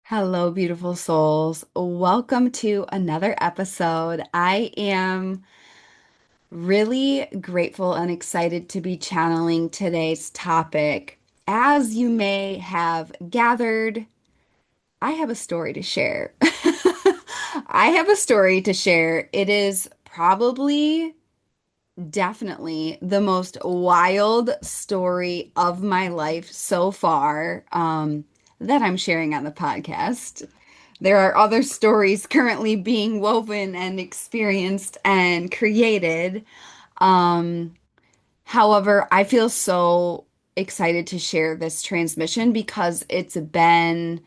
Hello, beautiful souls. Welcome to another episode. I am really grateful and excited to be channeling today's topic. As you may have gathered, I have a story to share. I have a story to share. It is probably, definitely the most wild story of my life so far, that I'm sharing on the podcast. There are other stories currently being woven and experienced and created. Um, However, I feel so excited to share this transmission because it's been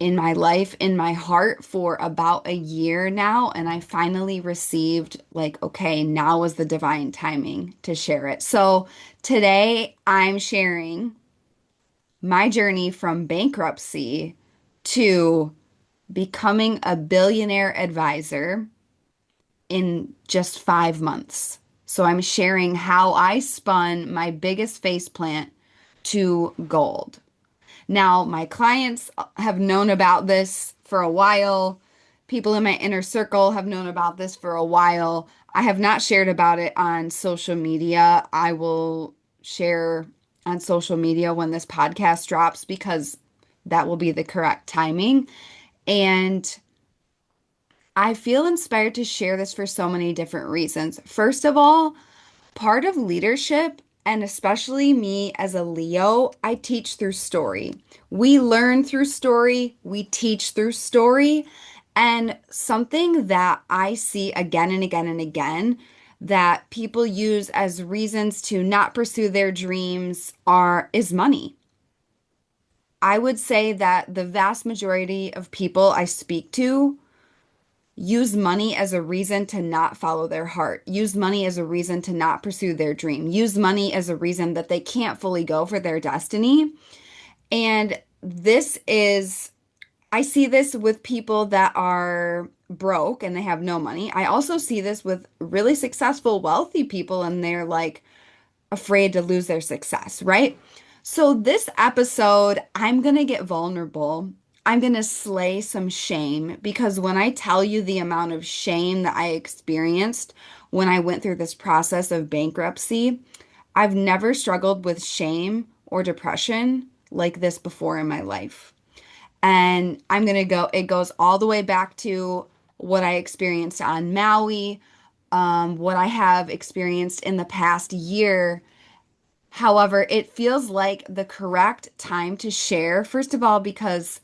in my life, in my heart for about a year now, and I finally received, like, okay, now is the divine timing to share it. So today I'm sharing my journey from bankruptcy to becoming a billionaire advisor in just 5 months. So I'm sharing how I spun my biggest faceplant to gold. Now, my clients have known about this for a while. People in my inner circle have known about this for a while. I have not shared about it on social media. I will share on social media when this podcast drops because that will be the correct timing. And I feel inspired to share this for so many different reasons. First of all, part of leadership, and especially me as a Leo, I teach through story. We learn through story, we teach through story. And something that I see again and again and again that people use as reasons to not pursue their dreams is money. I would say that the vast majority of people I speak to use money as a reason to not follow their heart, use money as a reason to not pursue their dream, use money as a reason that they can't fully go for their destiny. And I see this with people that are broke and they have no money. I also see this with really successful, wealthy people, and they're like afraid to lose their success, right? So, this episode, I'm going to get vulnerable. I'm going to slay some shame because when I tell you the amount of shame that I experienced when I went through this process of bankruptcy, I've never struggled with shame or depression like this before in my life. And it goes all the way back to what I experienced on Maui, what I have experienced in the past year. However, it feels like the correct time to share, first of all, because,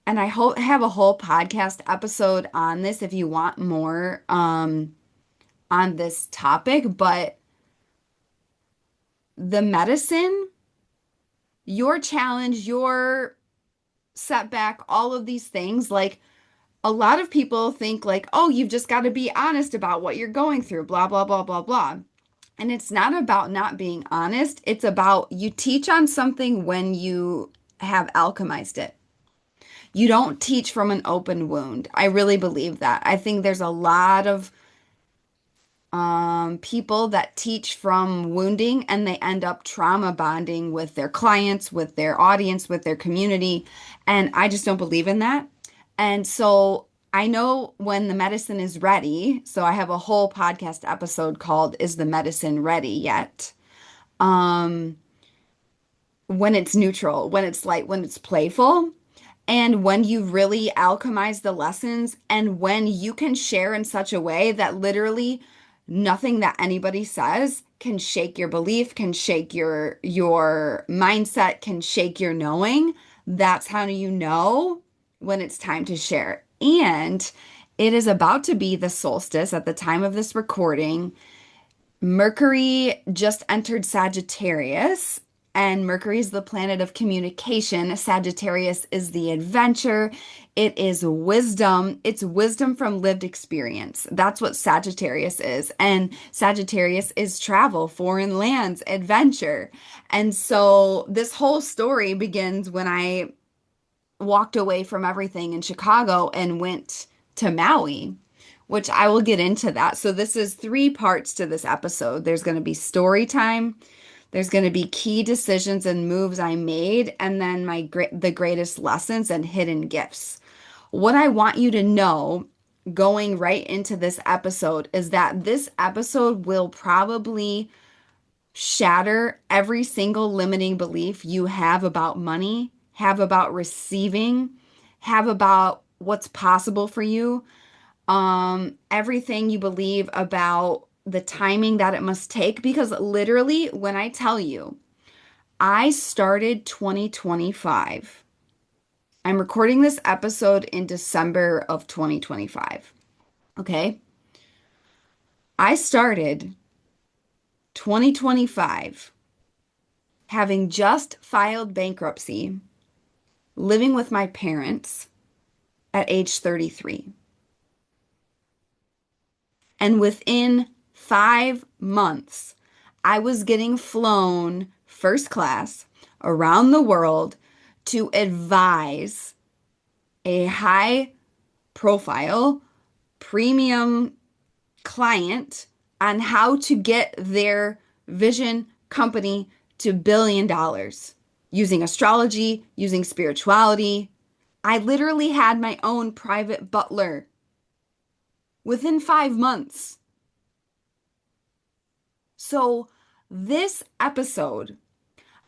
and have a whole podcast episode on this if you want more on this topic, but the medicine, your challenge, your setback, all of these things, like a lot of people think like, oh, you've just got to be honest about what you're going through, blah, blah, blah, blah, blah. And it's not about not being honest. It's about you teach on something when you have alchemized it. You don't teach from an open wound. I really believe that. I think there's a lot of people that teach from wounding and they end up trauma bonding with their clients, with their audience, with their community. And I just don't believe in that. And so I know when the medicine is ready. So I have a whole podcast episode called Is the Medicine Ready Yet? Um, when it's neutral, when it's light, when it's playful, and when you really alchemize the lessons, and when you can share in such a way that literally nothing that anybody says can shake your belief, can shake your mindset, can shake your knowing, that's how you know when it's time to share. And it is about to be the solstice at the time of this recording. Mercury just entered Sagittarius, and Mercury is the planet of communication. Sagittarius is the adventure. It is wisdom. It's wisdom from lived experience. That's what Sagittarius is. And Sagittarius is travel, foreign lands, adventure. And so this whole story begins when I walked away from everything in Chicago and went to Maui, which I will get into that. So this is three parts to this episode. There's going to be story time, There's going to be key decisions and moves I made, and then the greatest lessons and hidden gifts. What I want you to know going right into this episode is that this episode will probably shatter every single limiting belief you have about money, have about receiving, have about what's possible for you, everything you believe about the timing that it must take. Because literally, when I tell you, I started 2025. I'm recording this episode in December of 2025. Okay. I started 2025 having just filed bankruptcy, living with my parents at age 33. And within 5 months, I was getting flown first class around the world to advise a high profile premium client on how to get their vision company to $1 billion using astrology, using spirituality. I literally had my own private butler within 5 months. So, this episode,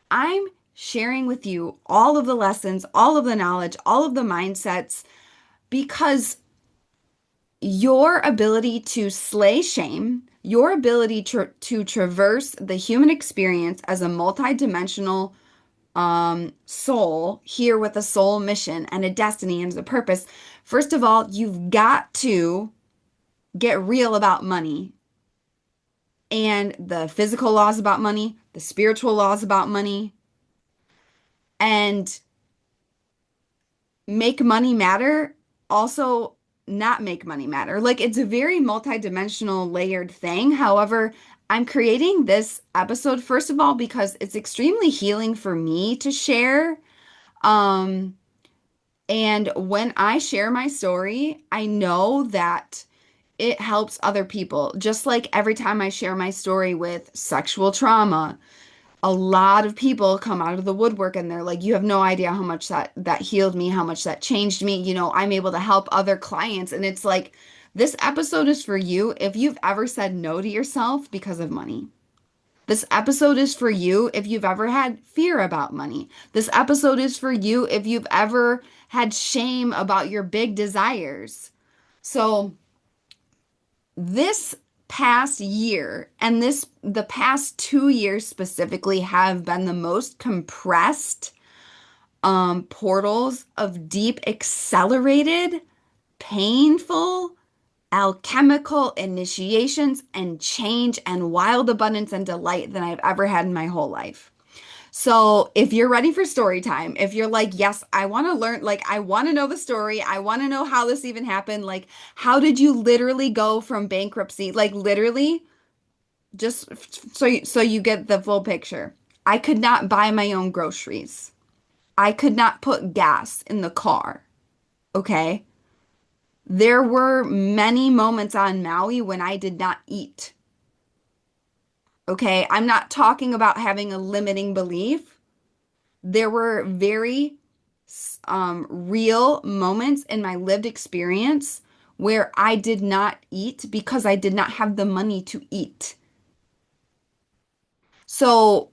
I'm sharing with you all of the lessons, all of the knowledge, all of the mindsets, because your ability to slay shame, your ability to traverse the human experience as a multidimensional soul here with a soul mission and a destiny and a purpose. First of all, you've got to get real about money and the physical laws about money, the spiritual laws about money, and make money matter, also not make money matter. Like it's a very multidimensional layered thing. However, I'm creating this episode first of all because it's extremely healing for me to share. Um, and when I share my story, I know that it helps other people. Just like every time I share my story with sexual trauma, a lot of people come out of the woodwork and they're like, you have no idea how much that healed me, how much that changed me. I'm able to help other clients. And it's like, this episode is for you if you've ever said no to yourself because of money. This episode is for you if you've ever had fear about money. This episode is for you if you've ever had shame about your big desires. So, this past year and the past 2 years specifically have been the most compressed portals of deep accelerated painful alchemical initiations and change and wild abundance and delight than I've ever had in my whole life. So, if you're ready for story time, if you're like, yes, I want to learn, like, I want to know the story, I want to know how this even happened, like, how did you literally go from bankruptcy? Like, literally, just so you get the full picture. I could not buy my own groceries. I could not put gas in the car. Okay. There were many moments on Maui when I did not eat. Okay. I'm not talking about having a limiting belief. There were very real moments in my lived experience where I did not eat because I did not have the money to eat. So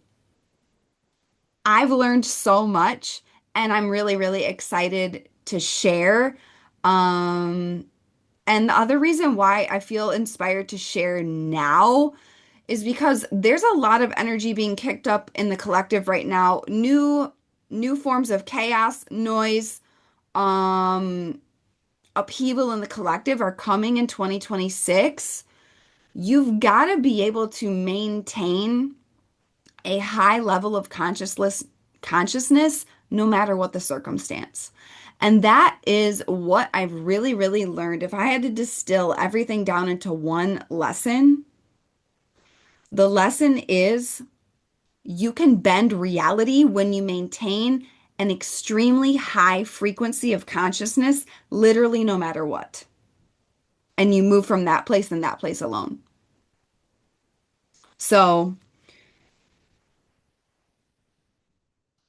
I've learned so much and I'm really, really excited to share. Um, and the other reason why I feel inspired to share now is because there's a lot of energy being kicked up in the collective right now. New forms of chaos, noise, um, upheaval in the collective are coming in 2026. You've got to be able to maintain a high level of consciousness no matter what the circumstance. And that is what I've really, really learned. If I had to distill everything down into one lesson, the lesson is you can bend reality when you maintain an extremely high frequency of consciousness, literally no matter what. And you move from that place and that place alone. So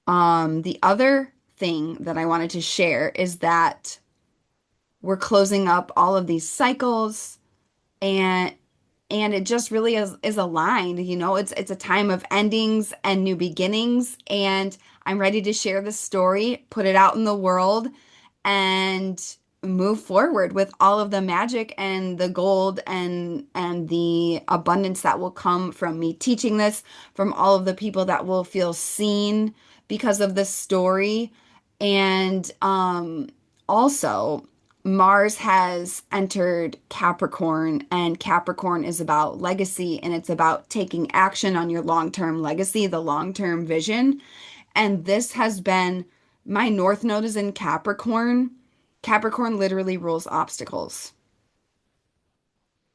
The other thing that I wanted to share is that we're closing up all of these cycles, and it just really is aligned. It's a time of endings and new beginnings, and I'm ready to share this story, put it out in the world, and move forward with all of the magic and the gold and the abundance that will come from me teaching this, from all of the people that will feel seen because of this story. And also, Mars has entered Capricorn, and Capricorn is about legacy, and it's about taking action on your long-term legacy, the long-term vision. And this has been my North Node is in Capricorn. Capricorn literally rules obstacles.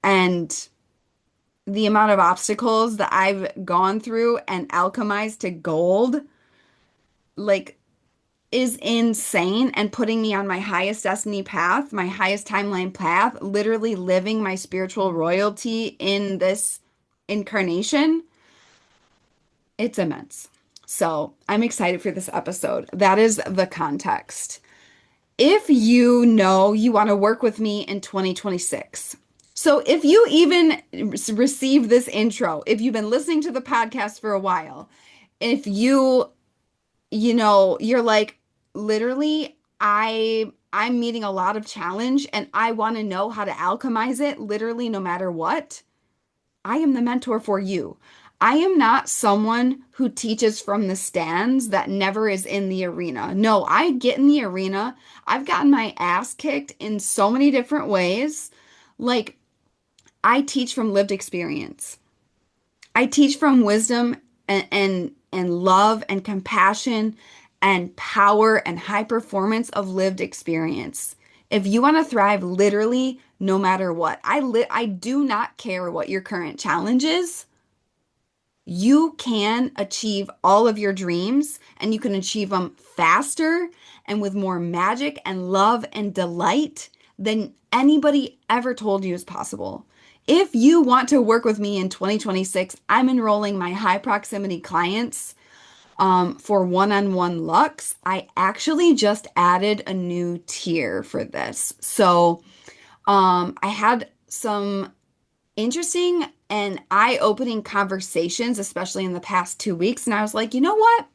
And the amount of obstacles that I've gone through and alchemized to gold, like, is insane and putting me on my highest destiny path, my highest timeline path, literally living my spiritual royalty in this incarnation. It's immense. So I'm excited for this episode. That is the context. If you know you want to work with me in 2026, so if you even receive this intro, if you've been listening to the podcast for a while, if you're like, literally, I'm meeting a lot of challenge and I want to know how to alchemize it, literally, no matter what, I am the mentor for you. I am not someone who teaches from the stands that never is in the arena. No, I get in the arena. I've gotten my ass kicked in so many different ways. Like, I teach from lived experience. I teach from wisdom and love and compassion and power and high performance of lived experience. If you want to thrive literally no matter what, I do not care what your current challenge is. You can achieve all of your dreams and you can achieve them faster and with more magic and love and delight than anybody ever told you is possible. If you want to work with me in 2026, I'm enrolling my high proximity clients for one-on-one Lux. I actually just added a new tier for this. So I had some interesting and eye-opening conversations, especially in the past 2 weeks. And I was like, you know what?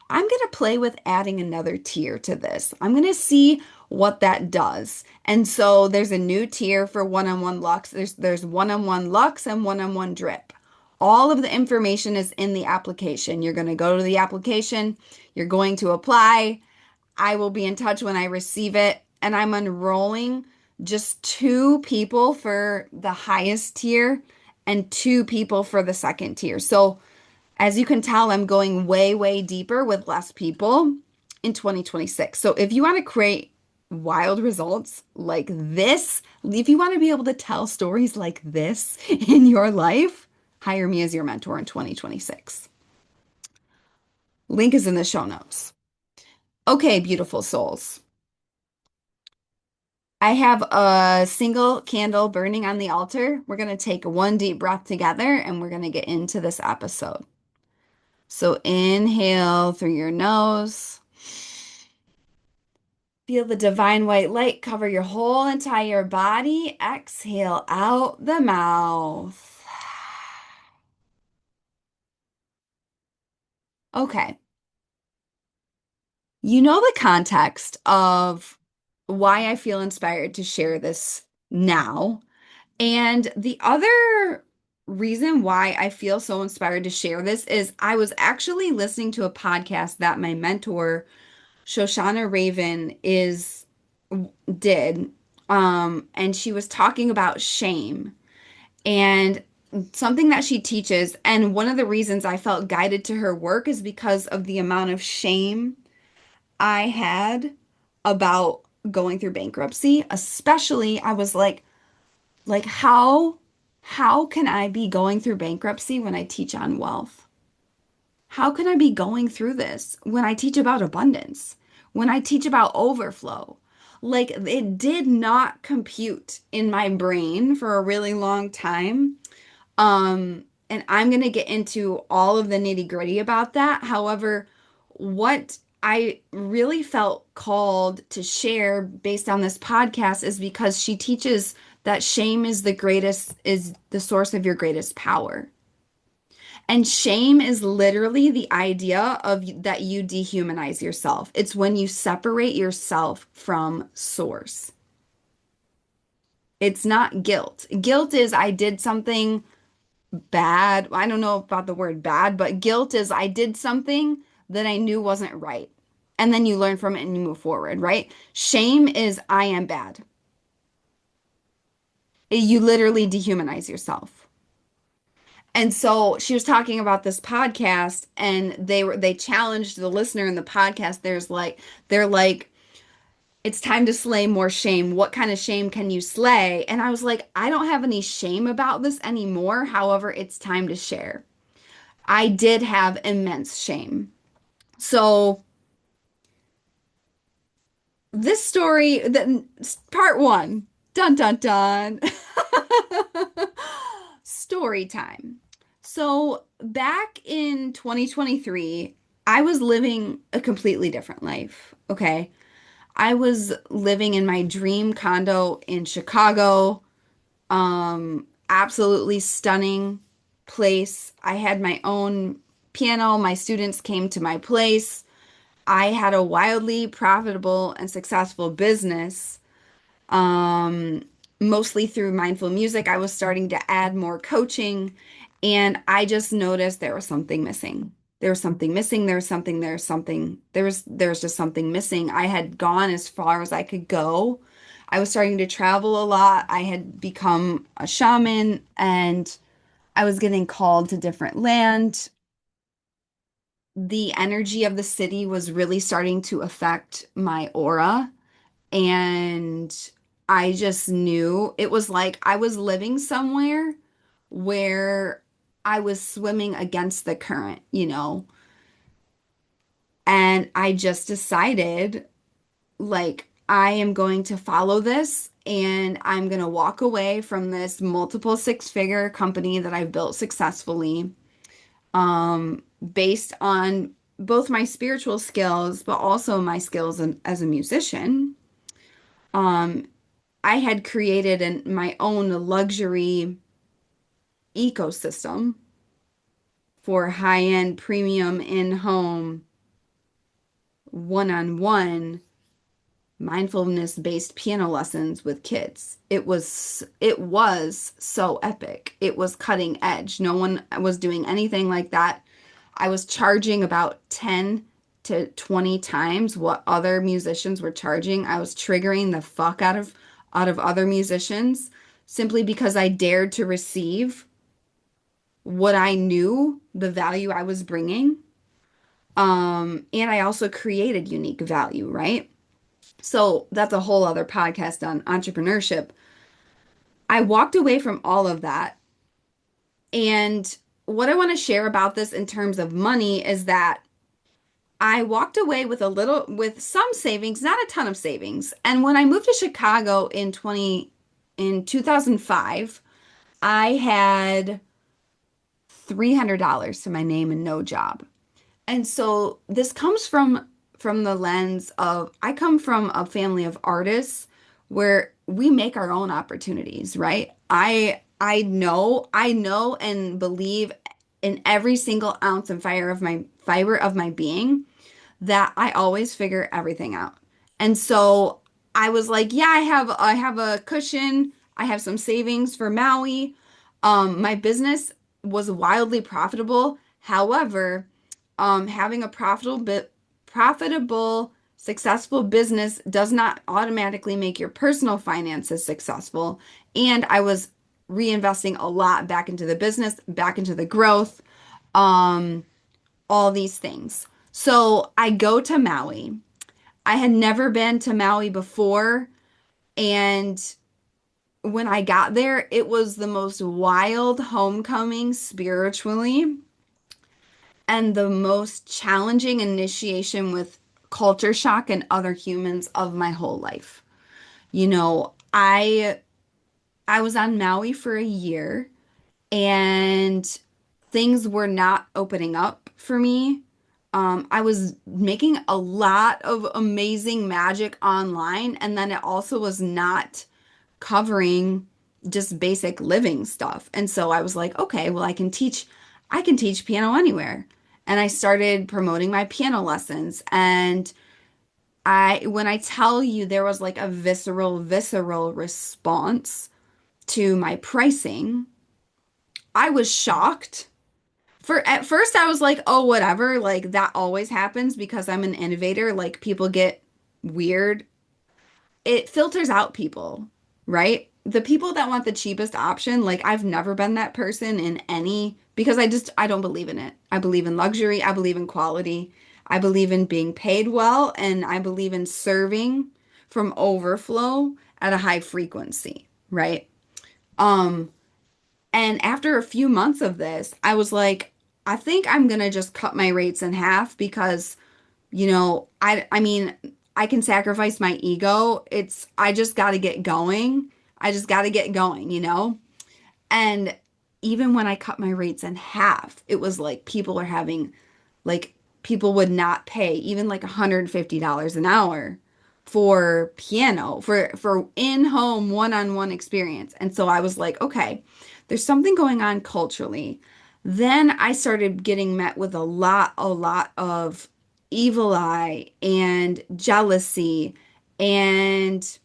I'm going to play with adding another tier to this. I'm going to see what that does. And so there's a new tier for one-on-one Lux. There's one-on-one Lux and one-on-one Drip. All of the information is in the application. You're going to go to the application, you're going to apply. I will be in touch when I receive it. And I'm enrolling just 2 people for the highest tier and 2 people for the second tier. So, as you can tell, I'm going way, way deeper with less people in 2026. So, if you want to create wild results like this, if you want to be able to tell stories like this in your life, hire me as your mentor in 2026. Link is in the show notes. Okay, beautiful souls. I have a single candle burning on the altar. We're going to take one deep breath together and we're going to get into this episode. So inhale through your nose. Feel the divine white light cover your whole entire body. Exhale out the mouth. Okay. You know the context of why I feel inspired to share this now. And the other reason why I feel so inspired to share this is I was actually listening to a podcast that my mentor, Shoshana Raven, is did. And she was talking about shame and something that she teaches. And one of the reasons I felt guided to her work is because of the amount of shame I had about going through bankruptcy. Especially, I was like how can I be going through bankruptcy when I teach on wealth? How can I be going through this when I teach about abundance? When I teach about overflow? Like, it did not compute in my brain for a really long time. And I'm going to get into all of the nitty-gritty about that. However, what I really felt called to share based on this podcast is because she teaches that shame is the source of your greatest power. And shame is literally the idea of that you dehumanize yourself. It's when you separate yourself from source. It's not guilt. Guilt is I did something bad. I don't know about the word bad, but guilt is I did something that I knew wasn't right. And then you learn from it and you move forward, right? Shame is I am bad. You literally dehumanize yourself. And so she was talking about this podcast and they challenged the listener in the podcast. They're like it's time to slay more shame. What kind of shame can you slay? And I was like, I don't have any shame about this anymore. However, it's time to share. I did have immense shame. So this story, part one, dun dun dun, story time. So back in 2023, I was living a completely different life. Okay. I was living in my dream condo in Chicago. Absolutely stunning place. I had my own piano. My students came to my place. I had a wildly profitable and successful business. Um, Mostly through mindful music, I was starting to add more coaching, and I just noticed there was something missing. There was something missing. There was just something missing. I had gone as far as I could go. I was starting to travel a lot. I had become a shaman, and I was getting called to different land. The energy of the city was really starting to affect my aura. And I just knew it was like I was living somewhere where I was swimming against the current, you know? And I just decided, like, I am going to follow this and I'm going to walk away from this multiple six-figure company that I've built successfully, based on both my spiritual skills, but also my skills as a musician. Um, I had created my own luxury ecosystem for high-end premium in-home one-on-one mindfulness-based piano lessons with kids. It was so epic. It was cutting edge. No one was doing anything like that. I was charging about 10 to 20 times what other musicians were charging. I was triggering the fuck out of other musicians simply because I dared to receive what I knew, the value I was bringing. And I also created unique value, right? So that's a whole other podcast on entrepreneurship. I walked away from all of that. And what I want to share about this in terms of money is that I walked away with some savings, not a ton of savings. And when I moved to Chicago in 2005, I had $300 to my name and no job. And so this comes from the lens of I come from a family of artists where we make our own opportunities, right? I know and believe in every single ounce and fiber of my being that I always figure everything out. And so I was like, yeah, I have a cushion. I have some savings for Maui. My business was wildly profitable. However, having a profitable, successful business does not automatically make your personal finances successful. And I was reinvesting a lot back into the business, back into the growth, um, all these things. So I go to Maui. I had never been to Maui before, and when I got there, it was the most wild homecoming spiritually and the most challenging initiation with culture shock and other humans of my whole life. You know, I was on Maui for a year and things were not opening up for me. I was making a lot of amazing magic online, and then it also was not covering just basic living stuff. And so I was like, okay, well, I can teach piano anywhere. And I started promoting my piano lessons. And when I tell you there was like a visceral response to my pricing, I was shocked. At first I was like, oh, whatever, like that always happens because I'm an innovator, like people get weird. It filters out people, right? The people that want the cheapest option, like I've never been that person in any, because I don't believe in it. I believe in luxury, I believe in quality, I believe in being paid well, and I believe in serving from overflow at a high frequency, right? Um, and after a few months of this, I was like, I think I'm gonna just cut my rates in half because, I mean, I can sacrifice my ego. I just got to get going. I just got to get going. And even when I cut my rates in half, it was like like people would not pay even like $150 an hour for piano for in-home one-on-one experience. And so I was like, okay, there's something going on culturally. Then I started getting met with a lot of evil eye and jealousy and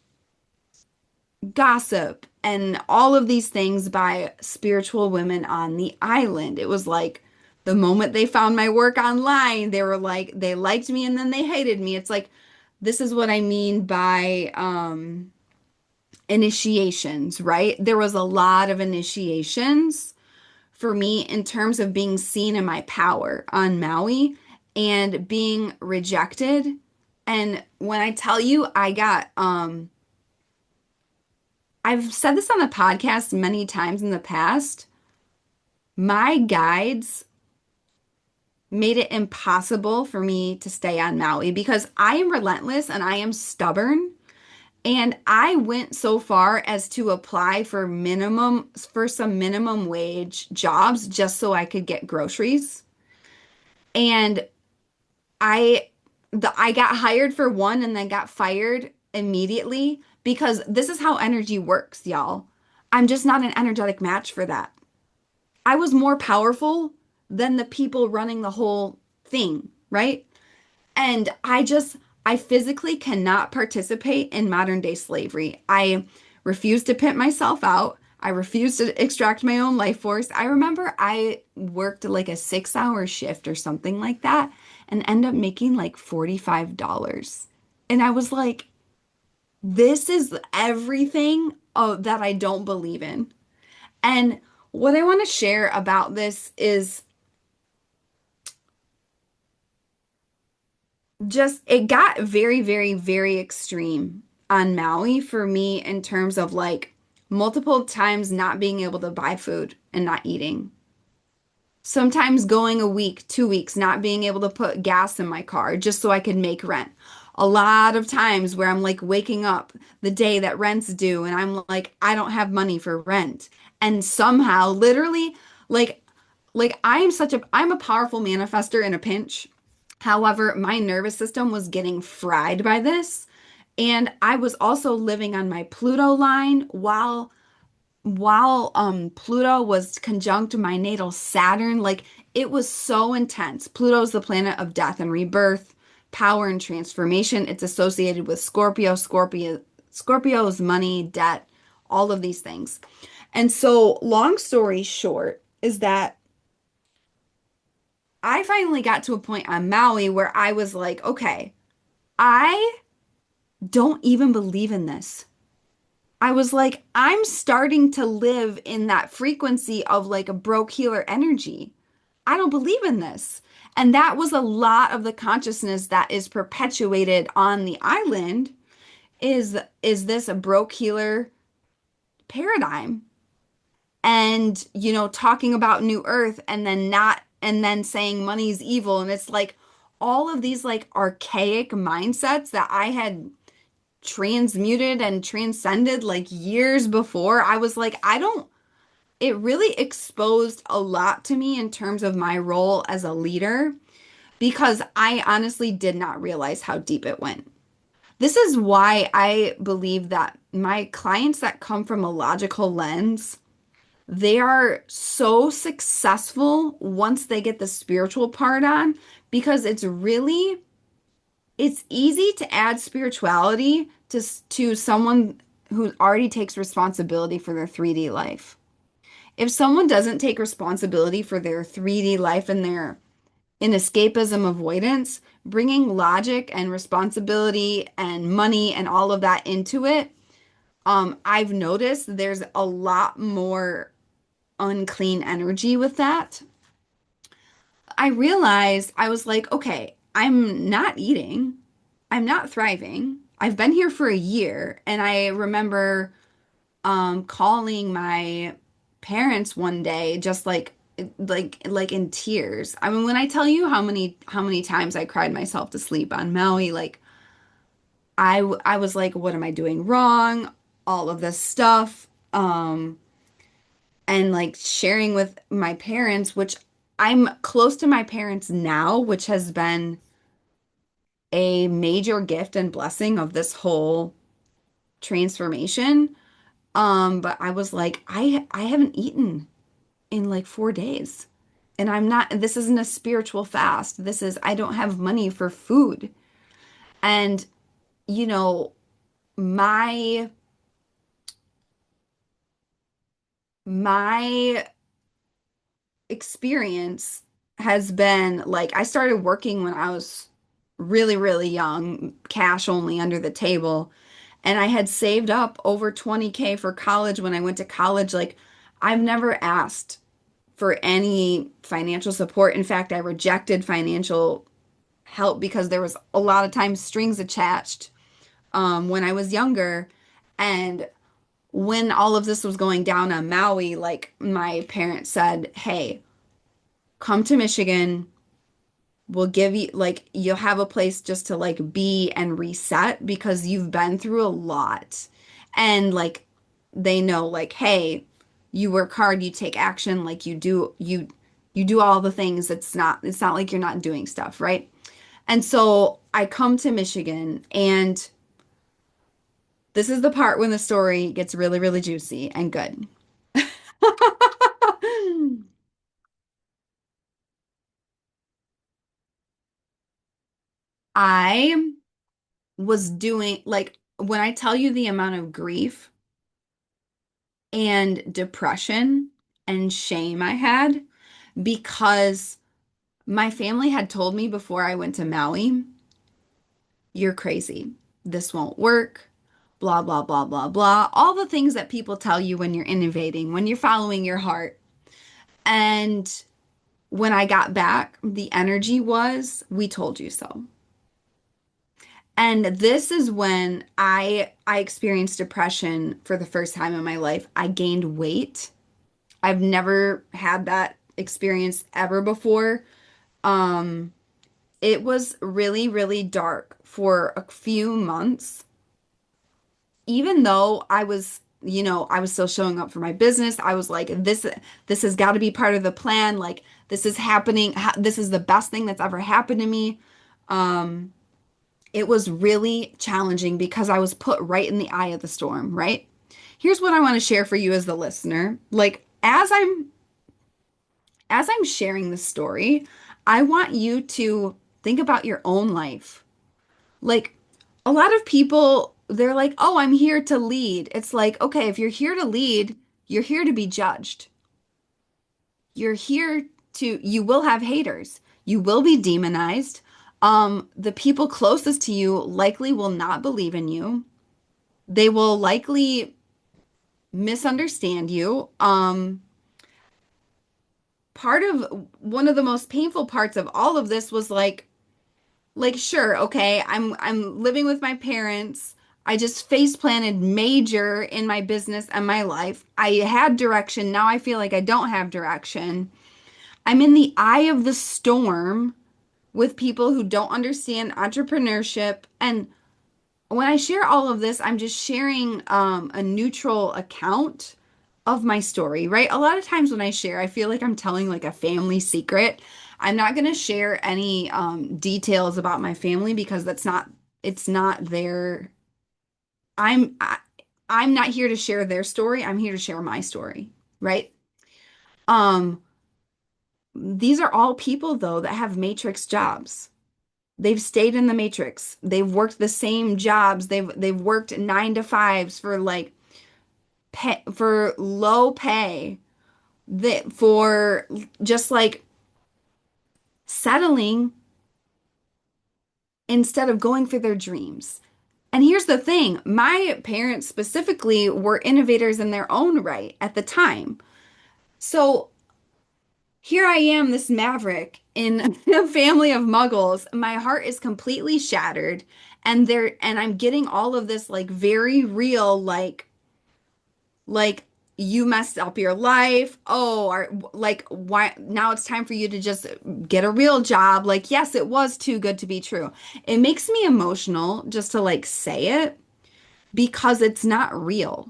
gossip and all of these things by spiritual women on the island. It was like the moment they found my work online, they were like, they liked me and then they hated me. It's like, this is what I mean by initiations, right? There was a lot of initiations for me in terms of being seen in my power on Maui and being rejected. And when I tell you, I've said this on the podcast many times in the past. My guides made it impossible for me to stay on Maui because I am relentless and I am stubborn. And I went so far as to apply for some minimum wage jobs just so I could get groceries. And I I got hired for one and then got fired immediately because this is how energy works, y'all. I'm just not an energetic match for that. I was more powerful than the people running the whole thing, right? And I physically cannot participate in modern day slavery. I refuse to pimp myself out. I refuse to extract my own life force. I remember I worked like a 6 hour shift or something like that and end up making like $45. And I was like, this is everything that I don't believe in. And what I want to share about this is just it got very extreme on Maui for me in terms of like multiple times not being able to buy food and not eating. Sometimes going a week, 2 weeks, not being able to put gas in my car just so I could make rent. A lot of times where I'm like waking up the day that rent's due and I'm like, I don't have money for rent. And somehow, literally, like, I'm a powerful manifester in a pinch. However, my nervous system was getting fried by this. And I was also living on my Pluto line while Pluto was conjunct my natal Saturn. Like it was so intense. Pluto's the planet of death and rebirth, power and transformation. It's associated with Scorpio. Scorpio is money, debt, all of these things. And so, long story short, is that I finally got to a point on Maui where I was like, okay, I don't even believe in this. I was like, I'm starting to live in that frequency of like a broke healer energy. I don't believe in this. And that was a lot of the consciousness that is perpetuated on the island is this a broke healer paradigm? And talking about new earth and then not and then saying money's evil, and it's like all of these like archaic mindsets that I had transmuted and transcended like years before. I was like, I don't, it really exposed a lot to me in terms of my role as a leader because I honestly did not realize how deep it went. This is why I believe that my clients that come from a logical lens, they are so successful once they get the spiritual part on because it's easy to add spirituality to someone who already takes responsibility for their 3D life. If someone doesn't take responsibility for their 3D life and their in escapism avoidance, bringing logic and responsibility and money and all of that into it, I've noticed there's a lot more unclean energy with that. I realized I was like, okay, I'm not eating, I'm not thriving. I've been here for a year, and I remember calling my parents one day just like in tears. I mean, when I tell you how many times I cried myself to sleep on Maui, like I was like, what am I doing wrong? All of this stuff. And like sharing with my parents, which I'm close to my parents now, which has been a major gift and blessing of this whole transformation. But I was like, I haven't eaten in like 4 days. And I'm not, this isn't a spiritual fast. This is, I don't have money for food. And, you know, my, my experience has been like, I started working when I was really, really young, cash only under the table. And I had saved up over 20K for college when I went to college. Like, I've never asked for any financial support. In fact, I rejected financial help because there was a lot of times strings attached when I was younger. And when all of this was going down on Maui, like my parents said, hey, come to Michigan. We'll give you, like, you'll have a place just to like be and reset because you've been through a lot. And like, they know, like, hey, you work hard, you take action, like you do all the things. It's not like you're not doing stuff, right? And so I come to Michigan, and this is the part when the story gets really, really juicy and good. I was doing, like, when I tell you the amount of grief and depression and shame I had because my family had told me before I went to Maui, you're crazy. This won't work. Blah, blah, blah, blah, blah. All the things that people tell you when you're innovating, when you're following your heart. And when I got back, the energy was, we told you so. And this is when I experienced depression for the first time in my life. I gained weight. I've never had that experience ever before. Um, it was really, really dark for a few months. Even though I was still showing up for my business, I was like, this has got to be part of the plan. Like, this is happening. This is the best thing that's ever happened to me. Um, it was really challenging because I was put right in the eye of the storm, right? Here's what I want to share for you as the listener. Like, as I'm sharing this story, I want you to think about your own life. Like, a lot of people, they're like, oh, I'm here to lead. It's like, okay, if you're here to lead, you're here to be judged. You will have haters. You will be demonized. The people closest to you likely will not believe in you. They will likely misunderstand you. Part of one of the most painful parts of all of this was like sure, okay, I'm living with my parents. I just face planted major in my business and my life. I had direction. Now I feel like I don't have direction. I'm in the eye of the storm with people who don't understand entrepreneurship. And when I share all of this, I'm just sharing a neutral account of my story, right? A lot of times when I share, I feel like I'm telling like a family secret. I'm not going to share any details about my family because it's not their, I'm, I, I'm not here to share their story. I'm here to share my story, right? Um, these are all people though that have matrix jobs. They've stayed in the matrix. They've worked the same jobs. They've worked 9 to 5s for like for low pay that for just like settling instead of going for their dreams. And here's the thing, my parents specifically were innovators in their own right at the time. So here I am, this maverick in a family of muggles. My heart is completely shattered, and I'm getting all of this like very real like you messed up your life. Oh, like why now it's time for you to just get a real job. Like, yes, it was too good to be true. It makes me emotional just to like say it because it's not real.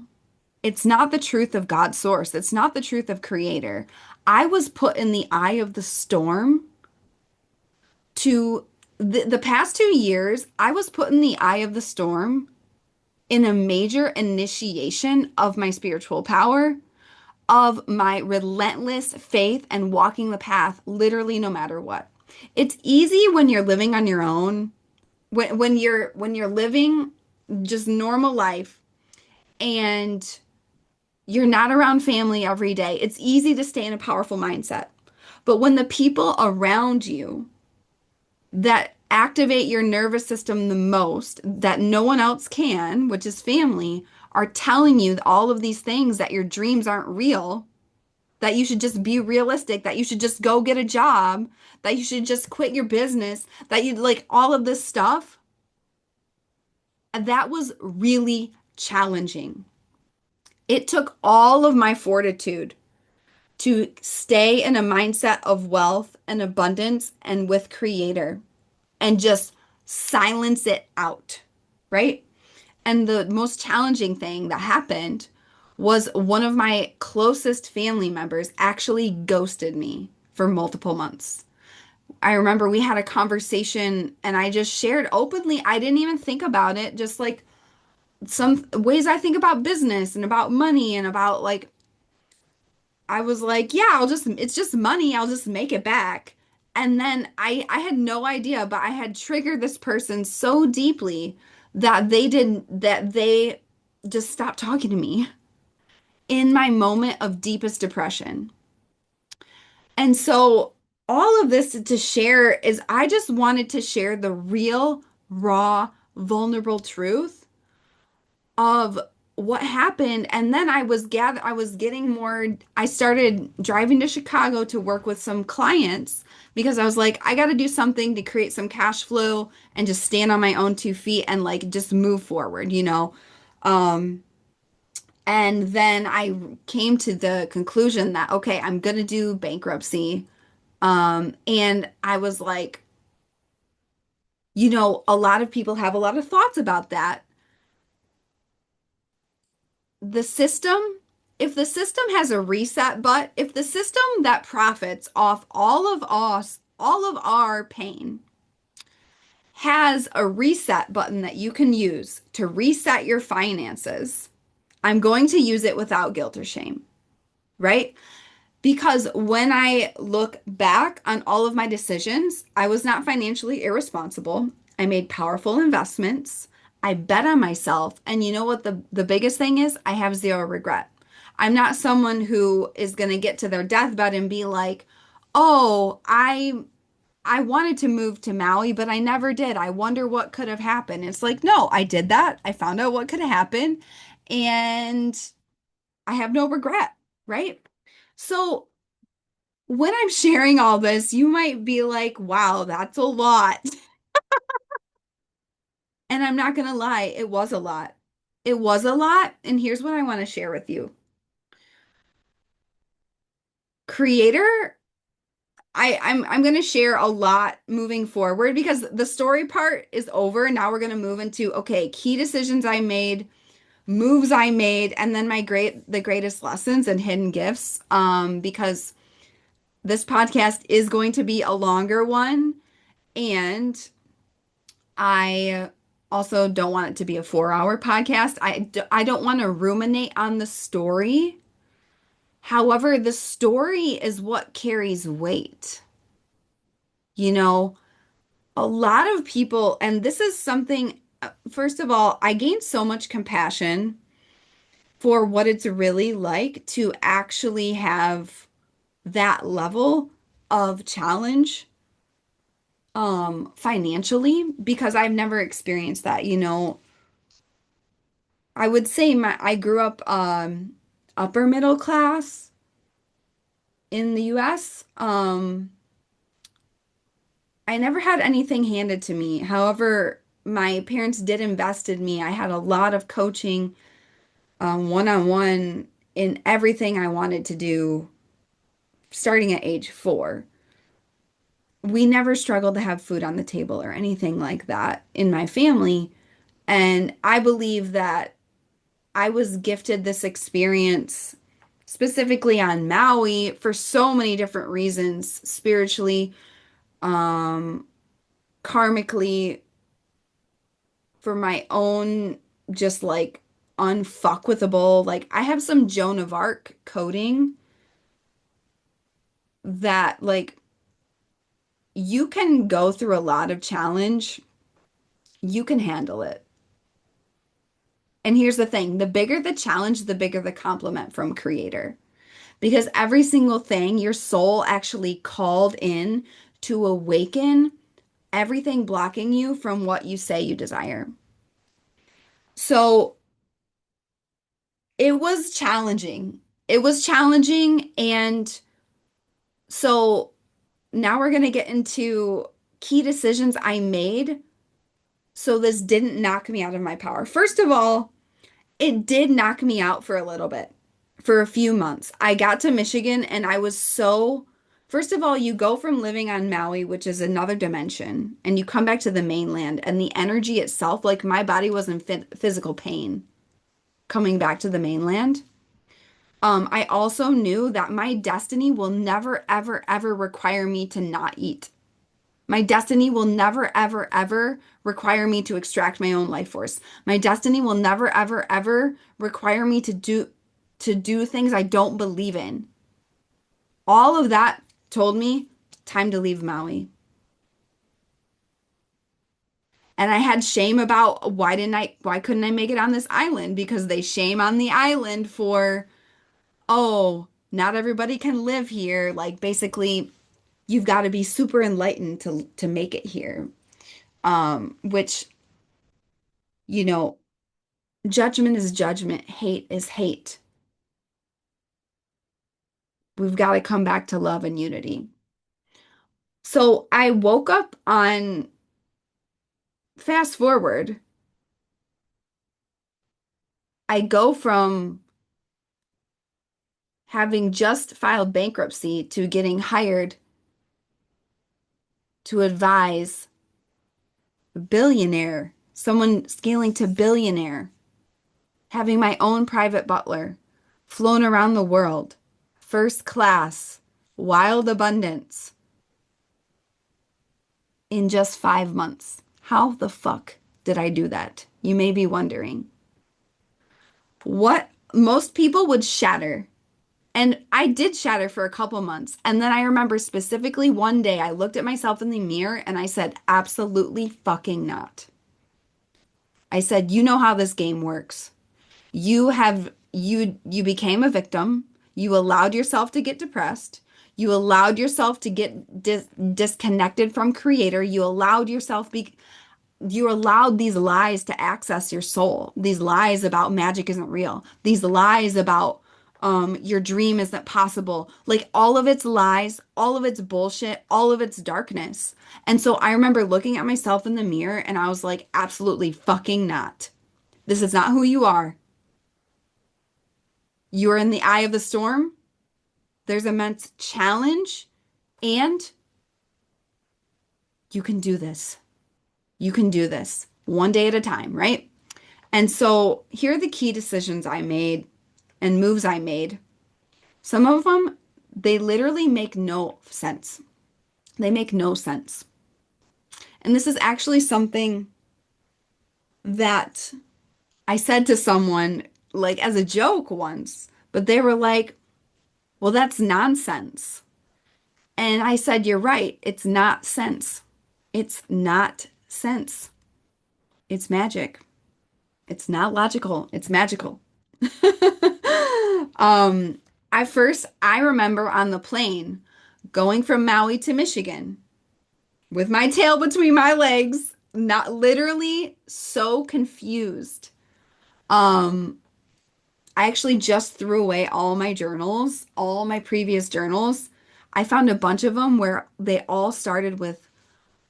It's not the truth of God's source. It's not the truth of Creator. I was put in the eye of the storm to the past 2 years. I was put in the eye of the storm in a major initiation of my spiritual power, of my relentless faith and walking the path, literally no matter what. It's easy when you're living on your own, when you're living just normal life and you're not around family every day. It's easy to stay in a powerful mindset. But when the people around you that activate your nervous system the most, that no one else can, which is family, are telling you all of these things that your dreams aren't real, that you should just be realistic, that you should just go get a job, that you should just quit your business, that you like all of this stuff, that was really challenging. It took all of my fortitude to stay in a mindset of wealth and abundance and with Creator and just silence it out, right? And the most challenging thing that happened was one of my closest family members actually ghosted me for multiple months. I remember we had a conversation and I just shared openly. I didn't even think about it, just like some ways I think about business and about money and about like I was like, yeah, it's just money. I'll just make it back. And then I had no idea, but I had triggered this person so deeply that they just stopped talking to me in my moment of deepest depression. And so all of this to share is I just wanted to share the real, raw, vulnerable truth of what happened. And then I was getting more, I started driving to Chicago to work with some clients because I was like, I got to do something to create some cash flow and just stand on my own 2 feet and like just move forward, you know? Um, and then I came to the conclusion that, okay, I'm going to do bankruptcy. And I was like, a lot of people have a lot of thoughts about that. The system, if the system has a reset if the system that profits off all of us, all of our pain, has a reset button that you can use to reset your finances, I'm going to use it without guilt or shame, right? Because when I look back on all of my decisions, I was not financially irresponsible. I made powerful investments. I bet on myself. And you know what the biggest thing is? I have zero regret. I'm not someone who is going to get to their deathbed and be like, "Oh, I wanted to move to Maui, but I never did. I wonder what could have happened." It's like, "No, I did that. I found out what could have happened, and I have no regret." Right? So when I'm sharing all this, you might be like, wow, that's a lot. And I'm not going to lie, it was a lot. It was a lot. And here's what I want to share with you. Creator, I'm going to share a lot moving forward because the story part is over. Now we're going to move into, okay, key decisions I made, moves I made, and then the greatest lessons and hidden gifts. Because This podcast is going to be a longer one, and I also don't want it to be a 4 hour podcast. I don't want to ruminate on the story. However, the story is what carries weight. You know, a lot of people, and this is something, first of all, I gained so much compassion for what it's really like to actually have that level of challenge financially because I've never experienced that. I would say I grew up upper middle class in the US. I never had anything handed to me. However, my parents did invest in me. I had a lot of coaching one-on-one in everything I wanted to do starting at age 4. We never struggled to have food on the table or anything like that in my family. And I believe that I was gifted this experience specifically on Maui for so many different reasons, spiritually, um, karmically, for my own just like unfuckwithable. Like I have some Joan of Arc coding that like you can go through a lot of challenge, you can handle it. And here's the thing, the bigger the challenge, the bigger the compliment from creator. Because every single thing your soul actually called in to awaken everything blocking you from what you say you desire. So it was challenging. It was challenging. And so now we're going to get into key decisions I made so this didn't knock me out of my power. First of all, it did knock me out for a little bit, for a few months. I got to Michigan and I was so, first of all, you go from living on Maui, which is another dimension, and you come back to the mainland, and the energy itself, like my body was in physical pain coming back to the mainland. I also knew that my destiny will never, ever, ever require me to not eat. My destiny will never, ever, ever require me to extract my own life force. My destiny will never, ever, ever require me to do things I don't believe in. All of that told me time to leave Maui. And I had shame about why couldn't I make it on this island? Because they shame on the island for, oh, not everybody can live here. Like basically, you've got to be super enlightened to make it here. Which, you know, judgment is judgment, hate is hate. We've got to come back to love and unity. So I woke up on, fast forward, I go from having just filed bankruptcy to getting hired to advise billionaire, someone scaling to billionaire, having my own private butler, flown around the world, first class, wild abundance in just 5 months. How the fuck did I do that? You may be wondering. What most people would shatter. And I did shatter for a couple months. And then I remember specifically one day I looked at myself in the mirror and I said, absolutely fucking not. I said, you know how this game works. You became a victim. You allowed yourself to get depressed. You allowed yourself to get disconnected from creator. You allowed these lies to access your soul. These lies about magic isn't real. These lies about your dream isn't possible. Like all of its lies, all of its bullshit, all of its darkness. And so I remember looking at myself in the mirror and I was like, absolutely fucking not. This is not who you are. You are in the eye of the storm. There's immense challenge and you can do this. You can do this one day at a time, right? And so here are the key decisions I made and moves I made. Some of them, They literally make no sense. They make no sense. And this is actually something that I said to someone, like as a joke once, but they were like, well, that's nonsense. And I said, you're right. It's not sense. It's not sense. It's magic. It's not logical. It's magical. Um, I remember on the plane going from Maui to Michigan with my tail between my legs, not literally so confused. Um, I actually just threw away all my journals, all my previous journals. I found a bunch of them where they all started with,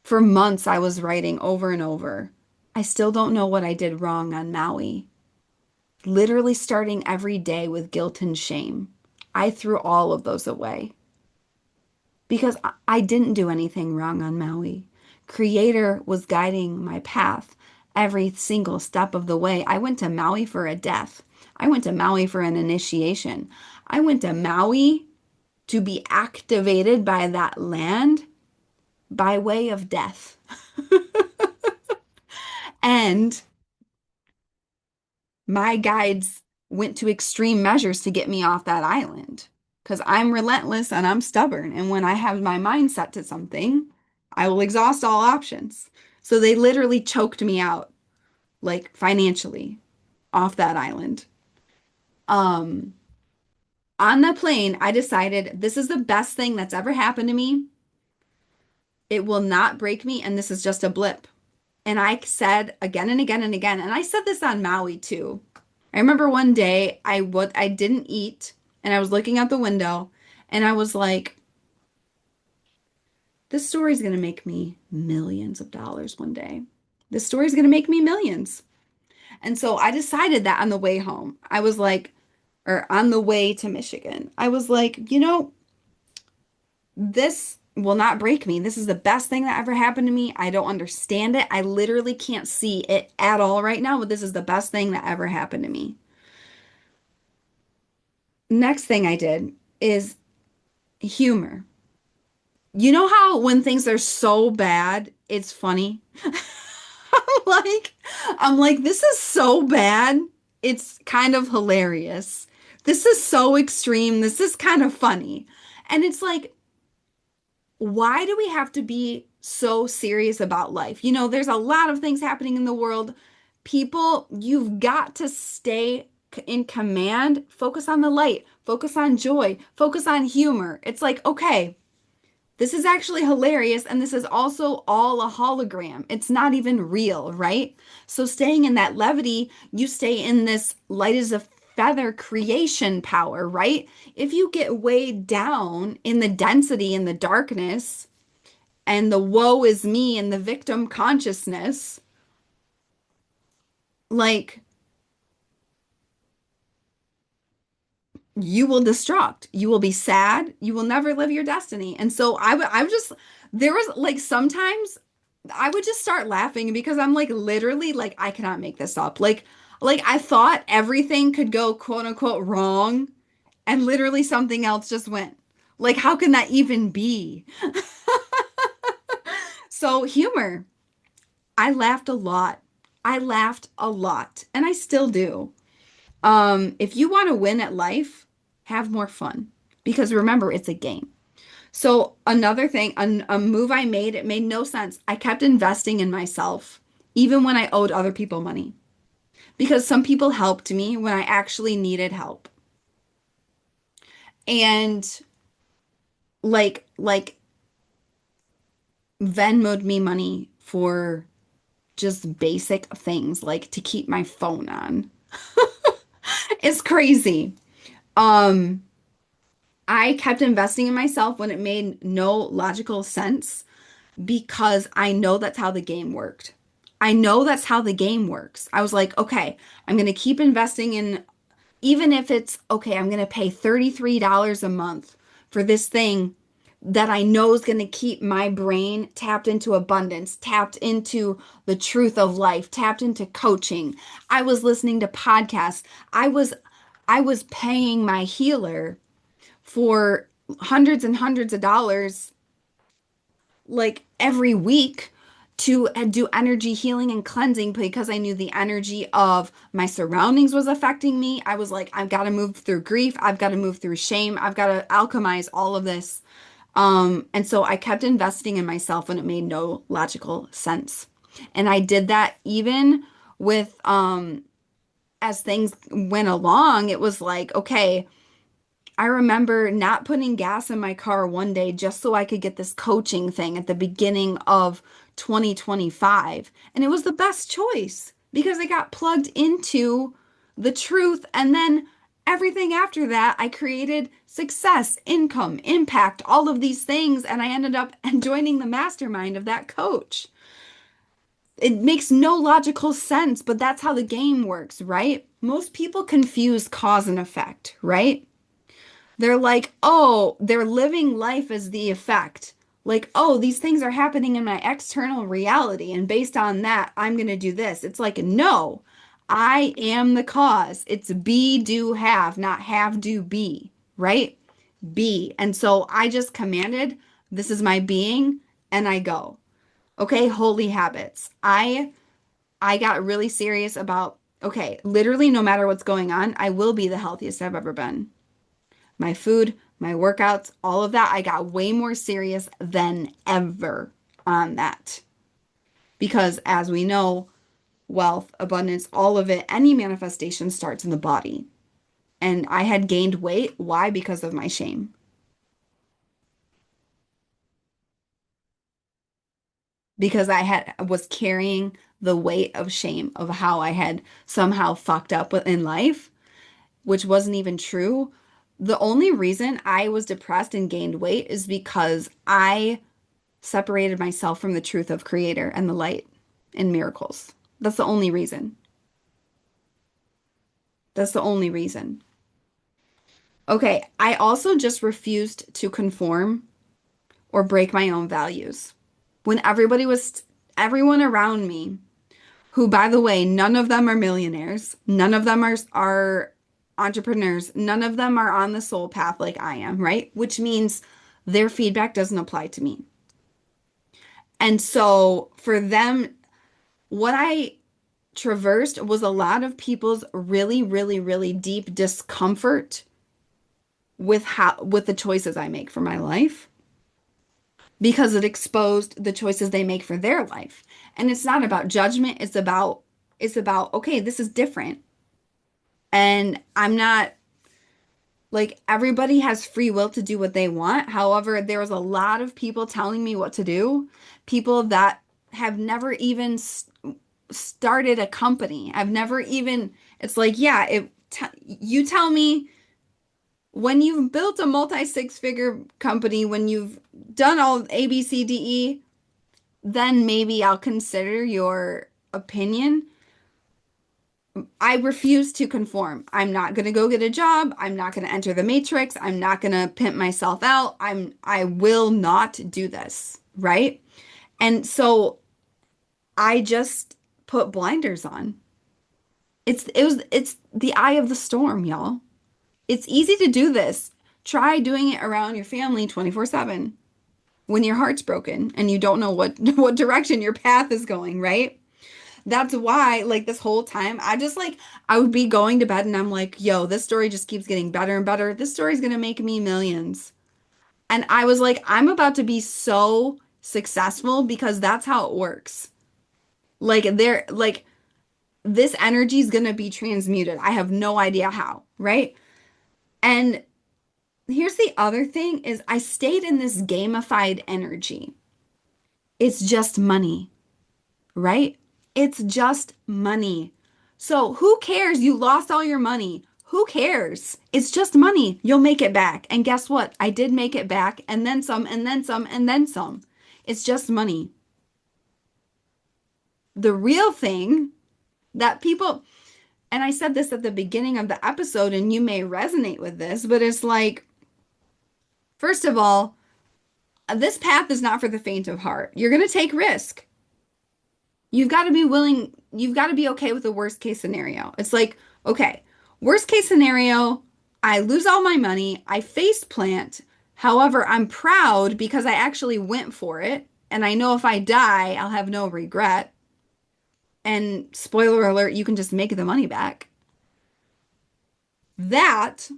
for months, I was writing over and over. I still don't know what I did wrong on Maui. Literally starting every day with guilt and shame. I threw all of those away because I didn't do anything wrong on Maui. Creator was guiding my path every single step of the way. I went to Maui for a death. I went to Maui for an initiation. I went to Maui to be activated by that land by way of death. And my guides went to extreme measures to get me off that island because I'm relentless and I'm stubborn. And when I have my mind set to something, I will exhaust all options. So they literally choked me out, like financially, off that island. Um, on the plane, I decided this is the best thing that's ever happened to me. It will not break me, and this is just a blip. And I said again and again and again, and I said this on Maui too. I remember one day I didn't eat and I was looking out the window and I was like, this story's gonna make me millions of dollars one day. This story's gonna make me millions. And so I decided that on the way home. I was like, or on the way to Michigan, I was like, this will not break me. This is the best thing that ever happened to me. I don't understand it. I literally can't see it at all right now, but this is the best thing that ever happened to me. Next thing I did is humor. You know how when things are so bad, it's funny? Like, I'm like, this is so bad. It's kind of hilarious. This is so extreme. This is kind of funny. And it's like, why do we have to be so serious about life? There's a lot of things happening in the world. People, you've got to stay in command. Focus on the light, focus on joy, focus on humor. It's like, okay, this is actually hilarious, and this is also all a hologram. It's not even real, right? So, staying in that levity, you stay in this light as a feather creation power, right? If you get weighed down in the density and the darkness and the woe is me and the victim consciousness, like you will destruct. You will be sad. You will never live your destiny. And so I just, there was like sometimes I would just start laughing because I'm like literally like I cannot make this up. Like I thought everything could go quote unquote wrong and literally something else just went. Like how can that even be? So humor. I laughed a lot. I laughed a lot and I still do. If you want to win at life, have more fun because remember it's a game. So another thing, a move I made, it made no sense. I kept investing in myself, even when I owed other people money, because some people helped me when I actually needed help. And like Venmoed me money for just basic things like to keep my phone on. It's crazy. Um, I kept investing in myself when it made no logical sense because I know that's how the game worked. I know that's how the game works. I was like, okay, I'm going to keep investing in, even if it's okay, I'm going to pay $33 a month for this thing that I know is going to keep my brain tapped into abundance, tapped into the truth of life, tapped into coaching. I was listening to podcasts. I was paying my healer for hundreds and hundreds of dollars like every week to do energy healing and cleansing because I knew the energy of my surroundings was affecting me. I was like, I've got to move through grief. I've got to move through shame. I've got to alchemize all of this. And so I kept investing in myself when it made no logical sense. And I did that even with, as things went along, it was like, okay, I remember not putting gas in my car one day just so I could get this coaching thing at the beginning of 2025. And it was the best choice because I got plugged into the truth. And then everything after that, I created success, income, impact, all of these things. And I ended up joining the mastermind of that coach. It makes no logical sense, but that's how the game works, right? Most people confuse cause and effect, right? They're like, oh, they're living life as the effect. Like, oh, these things are happening in my external reality, and based on that, I'm going to do this. It's like, no, I am the cause. It's be, do, have, not have, do, be, right? Be. And so I just commanded, this is my being, and I go. Okay, holy habits. I got really serious about, okay, literally no matter what's going on, I will be the healthiest I've ever been. My food, my workouts, all of that, I got way more serious than ever on that. Because as we know, wealth, abundance, all of it, any manifestation starts in the body. And I had gained weight. Why? Because of my shame. Because I had was carrying the weight of shame of how I had somehow fucked up in life, which wasn't even true. The only reason I was depressed and gained weight is because I separated myself from the truth of Creator and the light and miracles. That's the only reason. That's the only reason. Okay, I also just refused to conform or break my own values. When everyone around me, who, by the way, none of them are millionaires, none of them are entrepreneurs, none of them are on the soul path like I am, right? Which means their feedback doesn't apply to me. And so for them, what I traversed was a lot of people's really, really, really deep discomfort with the choices I make for my life because it exposed the choices they make for their life. And it's not about judgment, it's about okay, this is different. And I'm not like everybody has free will to do what they want. However, there was a lot of people telling me what to do, people that have never even started a company. I've never even, it's like, yeah, you tell me when you've built a multi six figure company, when you've done all A, B, C, D, E, then maybe I'll consider your opinion. I refuse to conform. I'm not going to go get a job. I'm not going to enter the matrix. I'm not going to pimp myself out. I will not do this, right? And so I just put blinders on. It's the eye of the storm, y'all. It's easy to do this. Try doing it around your family 24/7 when your heart's broken and you don't know what what direction your path is going, right? That's why like this whole time I would be going to bed and I'm like, "Yo, this story just keeps getting better and better. This story's going to make me millions." And I was like, "I'm about to be so successful because that's how it works." Like this energy is going to be transmuted. I have no idea how, right? And here's the other thing is I stayed in this gamified energy. It's just money, right? It's just money. So who cares? You lost all your money. Who cares? It's just money. You'll make it back. And guess what? I did make it back and then some and then some and then some. It's just money. The real thing that people, and I said this at the beginning of the episode, and you may resonate with this, but it's like, first of all, this path is not for the faint of heart. You're going to take risk. You've got to be willing, you've got to be okay with the worst case scenario. It's like, okay, worst case scenario, I lose all my money, I face plant, However, I'm proud because I actually went for it. And I know if I die, I'll have no regret. And spoiler alert, you can just make the money back. That,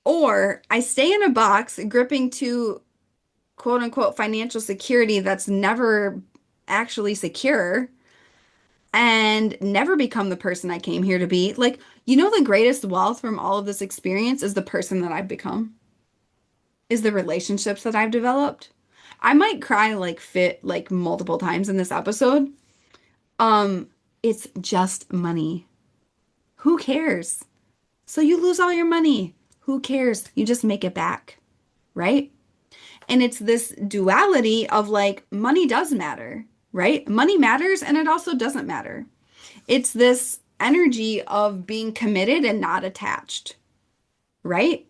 or I stay in a box gripping to quote unquote financial security that's never actually secure and never become the person I came here to be. Like, the greatest wealth from all of this experience is the person that I've become, is the relationships that I've developed. I might cry like fit like multiple times in this episode. Um, it's just money. Who cares? So you lose all your money. Who cares? You just make it back, right? And it's this duality of like money does matter, right? Money matters and it also doesn't matter. It's this energy of being committed and not attached, right?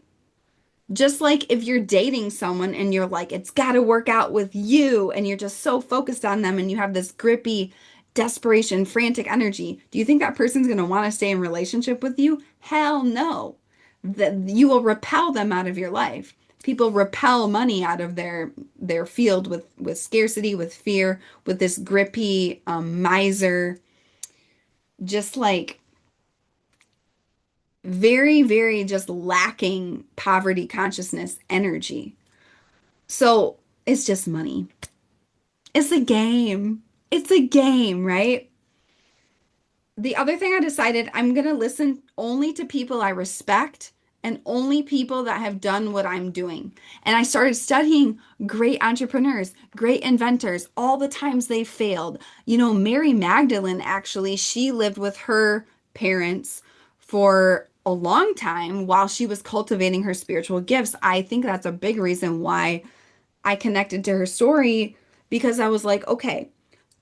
Just like if you're dating someone and you're like, it's got to work out with you, and you're just so focused on them and you have this grippy, desperation, frantic energy, do you think that person's going to want to stay in relationship with you? Hell no. That you will repel them out of your life. People repel money out of their field with scarcity, with fear, with this grippy miser, just like very, very just lacking poverty consciousness energy. So it's just money. It's a game. It's a game, right? The other thing I decided I'm going to listen only to people I respect and only people that have done what I'm doing. And I started studying great entrepreneurs, great inventors, all the times they failed. Mary Magdalene actually, she lived with her parents for a long time while she was cultivating her spiritual gifts. I think that's a big reason why I connected to her story because I was like, okay,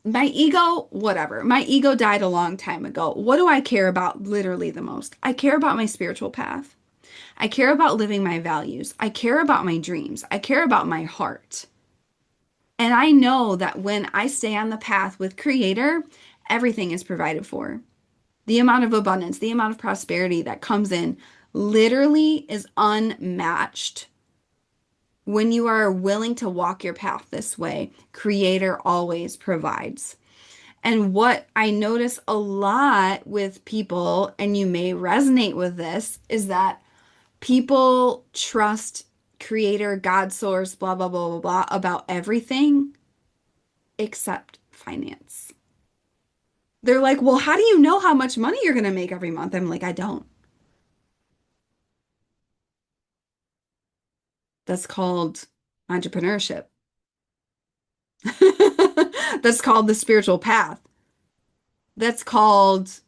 my ego, whatever. My ego died a long time ago. What do I care about literally the most? I care about my spiritual path. I care about living my values. I care about my dreams. I care about my heart. And I know that when I stay on the path with Creator, everything is provided for. The amount of abundance, the amount of prosperity that comes in literally is unmatched. When you are willing to walk your path this way, Creator always provides. And what I notice a lot with people, and you may resonate with this, is that people trust Creator, God source, blah, blah, blah, blah, blah, about everything except finance. They're like, well, how do you know how much money you're going to make every month? I'm like, I don't. That's called entrepreneurship. That's called the spiritual path. That's called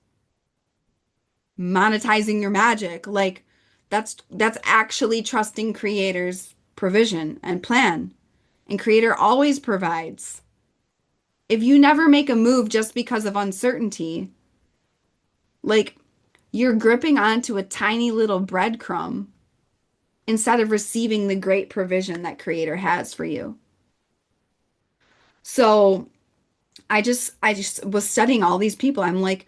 monetizing your magic. Like that's actually trusting Creator's provision and plan. And Creator always provides. If you never make a move just because of uncertainty, like you're gripping onto a tiny little breadcrumb instead of receiving the great provision that Creator has for you. So I just was studying all these people. I'm like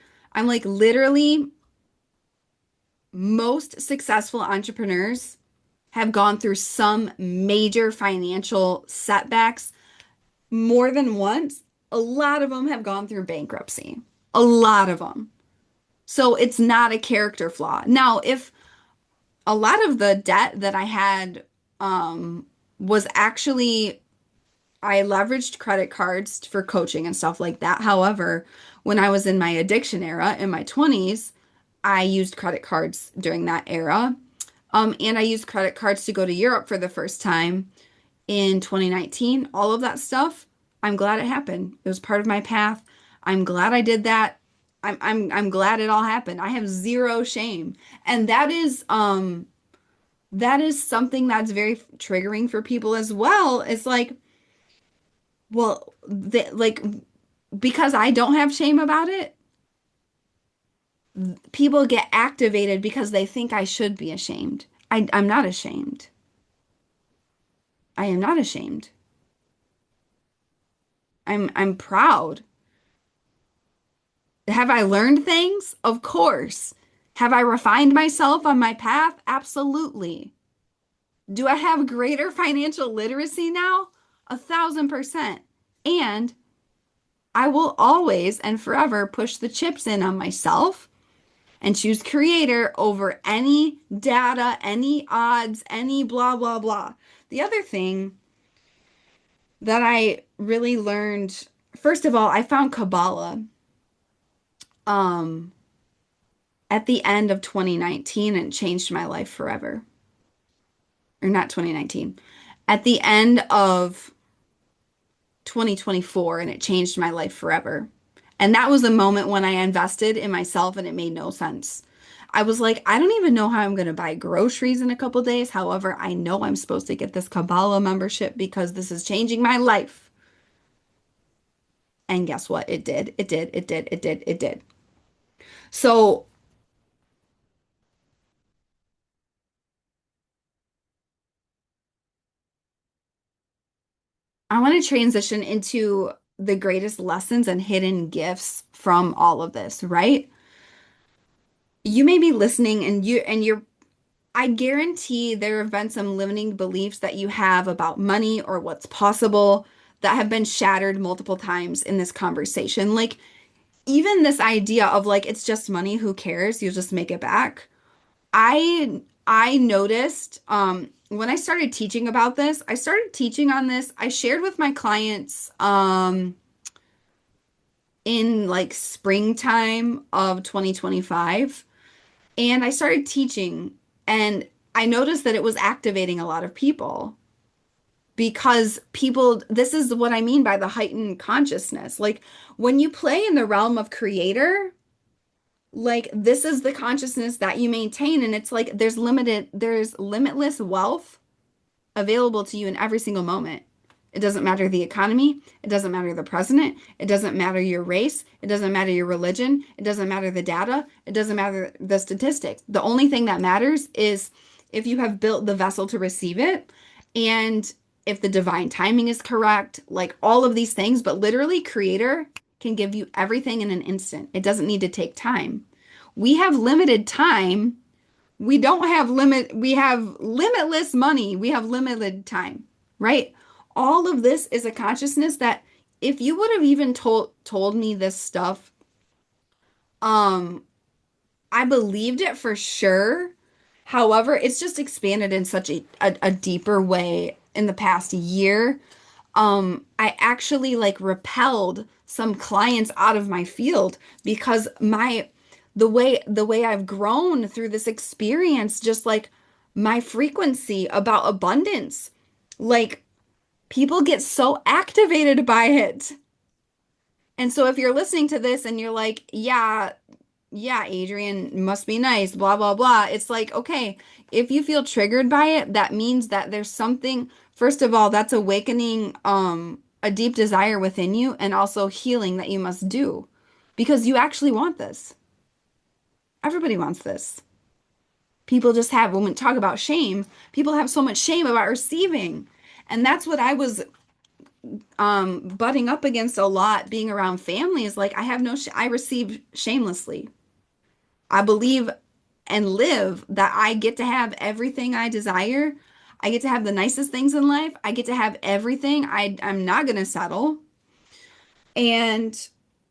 literally most successful entrepreneurs have gone through some major financial setbacks more than once. A lot of them have gone through bankruptcy. A lot of them. So it's not a character flaw. Now, if a lot of the debt that I had was actually I leveraged credit cards for coaching and stuff like that. However, when I was in my addiction era in my 20s, I used credit cards during that era. And I used credit cards to go to Europe for the first time in 2019. All of that stuff, I'm glad it happened. It was part of my path. I'm glad I did that. I'm glad it all happened. I have zero shame. And that is something that's very triggering for people as well. It's like, well, like because I don't have shame about it, people get activated because they think I should be ashamed. I'm not ashamed. I am not ashamed. I'm proud. Have I learned things? Of course. Have I refined myself on my path? Absolutely. Do I have greater financial literacy now? 1,000%. And I will always and forever push the chips in on myself and choose creator over any data, any odds, any blah, blah, blah. The other thing that I really learned, first of all, I found Kabbalah um, at the end of 2019 and changed my life forever. Or not 2019, at the end of 2024, and it changed my life forever. And that was a moment when I invested in myself and it made no sense. I was like, I don't even know how I'm going to buy groceries in a couple days. However, I know I'm supposed to get this Kabbalah membership because this is changing my life. And guess what? It did. It did. It did. It did. It did. So I want to transition into the greatest lessons and hidden gifts from all of this, right? You may be listening and you're I guarantee there have been some limiting beliefs that you have about money or what's possible that have been shattered multiple times in this conversation. Like even this idea of like it's just money, who cares? You'll just make it back. I noticed when I started teaching about this, I started teaching on this. I shared with my clients in like springtime of 2025. And I started teaching, and I noticed that it was activating a lot of people because people, this is what I mean by the heightened consciousness. Like when you play in the realm of creator, like this is the consciousness that you maintain. And it's like there's limitless wealth available to you in every single moment. It doesn't matter the economy. It doesn't matter the president. It doesn't matter your race. It doesn't matter your religion. It doesn't matter the data. It doesn't matter the statistics. The only thing that matters is if you have built the vessel to receive it and if the divine timing is correct, like all of these things. But literally, Creator can give you everything in an instant. It doesn't need to take time. We have limited time. We have limitless money. We have limited time, right? All of this is a consciousness that if you would have even told me this stuff, um, I believed it for sure. However, it's just expanded in such a deeper way in the past year. I actually like repelled some clients out of my field because the way I've grown through this experience, just like my frequency about abundance, like people get so activated by it. And so if you're listening to this and you're like, yeah, yeah, Adrian must be nice, blah, blah, blah. It's like, okay, if you feel triggered by it, that means that there's something, first of all, that's awakening a deep desire within you and also healing that you must do because you actually want this. Everybody wants this. People just have, when we talk about shame, people have so much shame about receiving. And that's what I was butting up against a lot being around family is like, I have no, I receive shamelessly. I believe and live that I get to have everything I desire. I get to have the nicest things in life. I get to have everything. I'm not going to settle. And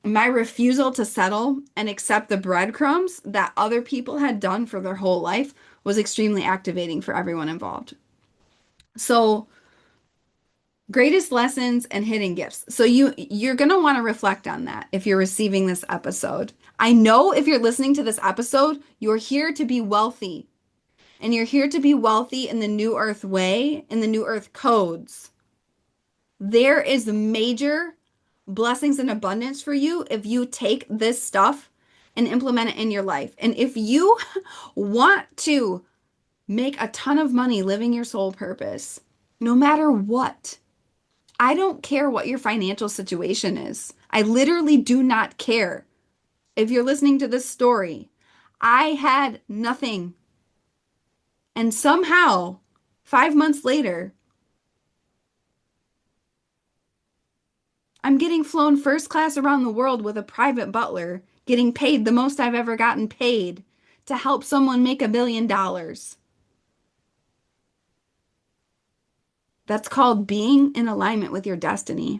my refusal to settle and accept the breadcrumbs that other people had done for their whole life was extremely activating for everyone involved. So, greatest lessons and hidden gifts. So you're going to want to reflect on that if you're receiving this episode. I know if you're listening to this episode, you're here to be wealthy. And you're here to be wealthy in the new earth way, in the new earth codes. There is major blessings and abundance for you if you take this stuff and implement it in your life. And if you want to make a ton of money living your soul purpose, no matter what, I don't care what your financial situation is. I literally do not care. If you're listening to this story, I had nothing. And somehow, 5 months later, I'm getting flown first class around the world with a private butler, getting paid the most I've ever gotten paid to help someone make $1 billion. That's called being in alignment with your destiny.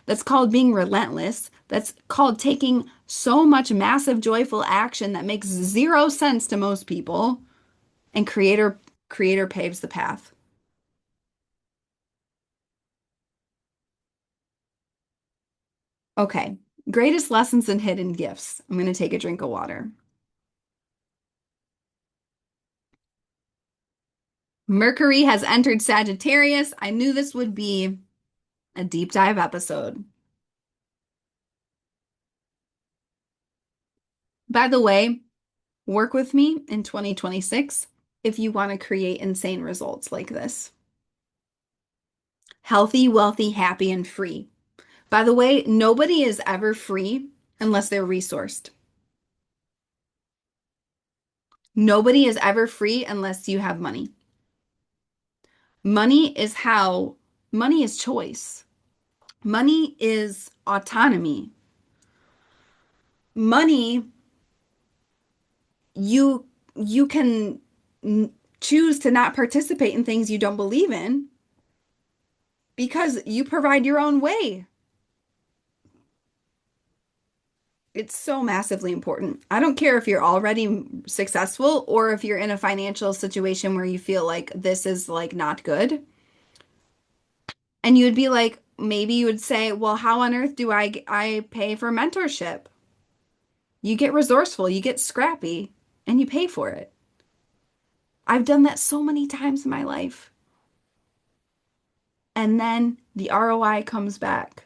That's called being relentless. That's called taking so much massive, joyful action that makes zero sense to most people. And creator paves the path. Okay. Greatest lessons and hidden gifts. I'm going to take a drink of water. Mercury has entered Sagittarius. I knew this would be a deep dive episode. By the way, work with me in 2026 if you want to create insane results like this. Healthy, wealthy, happy, and free. By the way, nobody is ever free unless they're resourced. Nobody is ever free unless you have money. Money is how, money is choice. Money is autonomy. Money, you you can choose to not participate in things you don't believe in because you provide your own way. It's so massively important. I don't care if you're already successful or if you're in a financial situation where you feel like this is like not good. And you'd be like, maybe you would say, well, how on earth do I pay for mentorship? You get resourceful, you get scrappy, and you pay for it. I've done that so many times in my life. And then the ROI comes back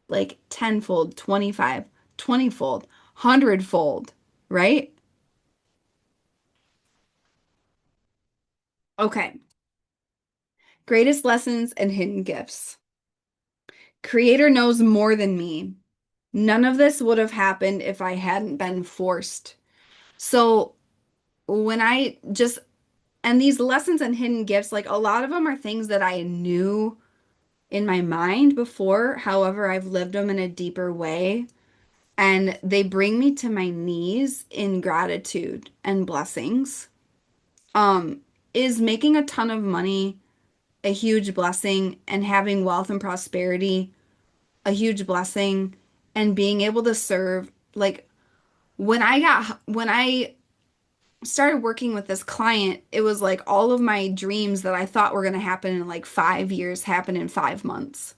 like tenfold, 25, 20-fold, 100-fold, right? Okay. Greatest lessons and hidden gifts. Creator knows more than me. None of this would have happened if I hadn't been forced. So when I just, and these lessons and hidden gifts, like a lot of them are things that I knew in my mind before. However, I've lived them in a deeper way. And they bring me to my knees in gratitude and blessings. Um, is making a ton of money a huge blessing and having wealth and prosperity a huge blessing and being able to serve like when I started working with this client, it was like all of my dreams that I thought were going to happen in like 5 years happened in 5 months.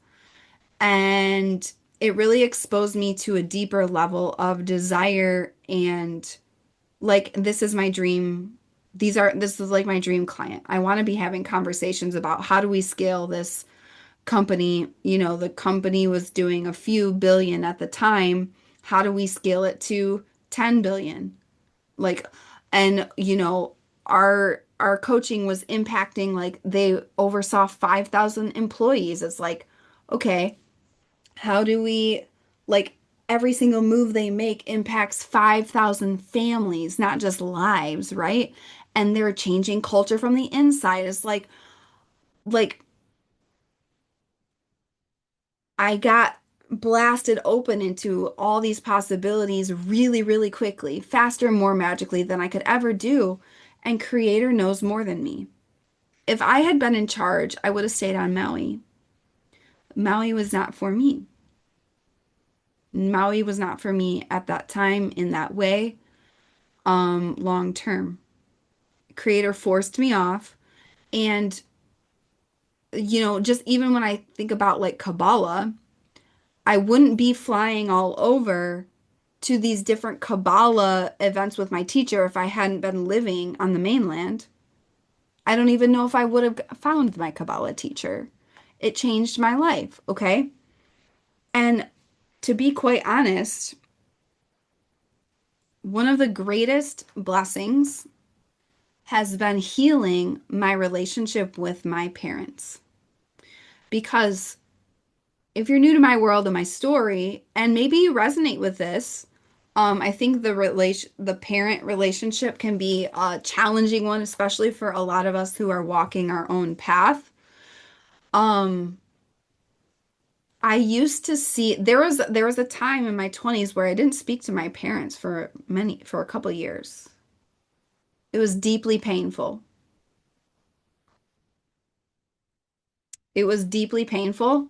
And it really exposed me to a deeper level of desire and like this is my dream. This is like my dream client. I want to be having conversations about how do we scale this company. You know, the company was doing a few billion at the time. How do we scale it to 10 billion? Like, and our coaching was impacting like they oversaw 5,000 employees. It's like, okay, how do we like every single move they make impacts 5,000 families, not just lives, right? And they're changing culture from the inside. It's like I got blasted open into all these possibilities really, really quickly, faster, more magically than I could ever do. And Creator knows more than me. If I had been in charge, I would have stayed on Maui. Maui was not for me. Maui was not for me at that time in that way, long term. Creator forced me off. And, just even when I think about like Kabbalah, I wouldn't be flying all over to these different Kabbalah events with my teacher if I hadn't been living on the mainland. I don't even know if I would have found my Kabbalah teacher. It changed my life, okay? And to be quite honest, one of the greatest blessings has been healing my relationship with my parents. Because if you're new to my world and my story, and maybe you resonate with this, I think the parent relationship can be a challenging one, especially for a lot of us who are walking our own path. Um, I used to see there was a time in my 20s where I didn't speak to my parents for a couple years. It was deeply painful. It was deeply painful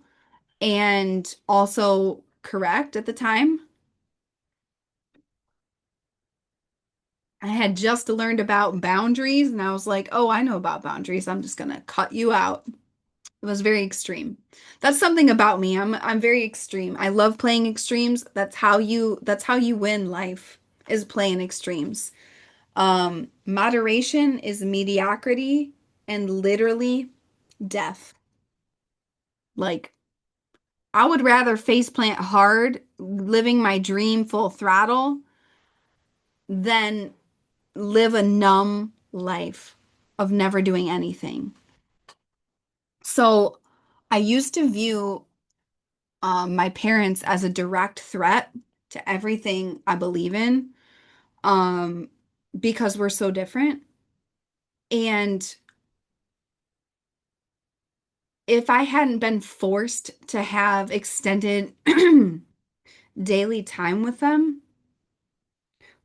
and also correct at the time. I had just learned about boundaries and I was like, oh, I know about boundaries. I'm just gonna cut you out. It was very extreme. That's something about me. I'm very extreme. I love playing extremes. That's how you win life is playing extremes. Moderation is mediocrity and literally death. Like I would rather faceplant hard, living my dream full throttle, than live a numb life of never doing anything. So I used to view my parents as a direct threat to everything I believe in, um, because we're so different. And if I hadn't been forced to have extended daily time with them,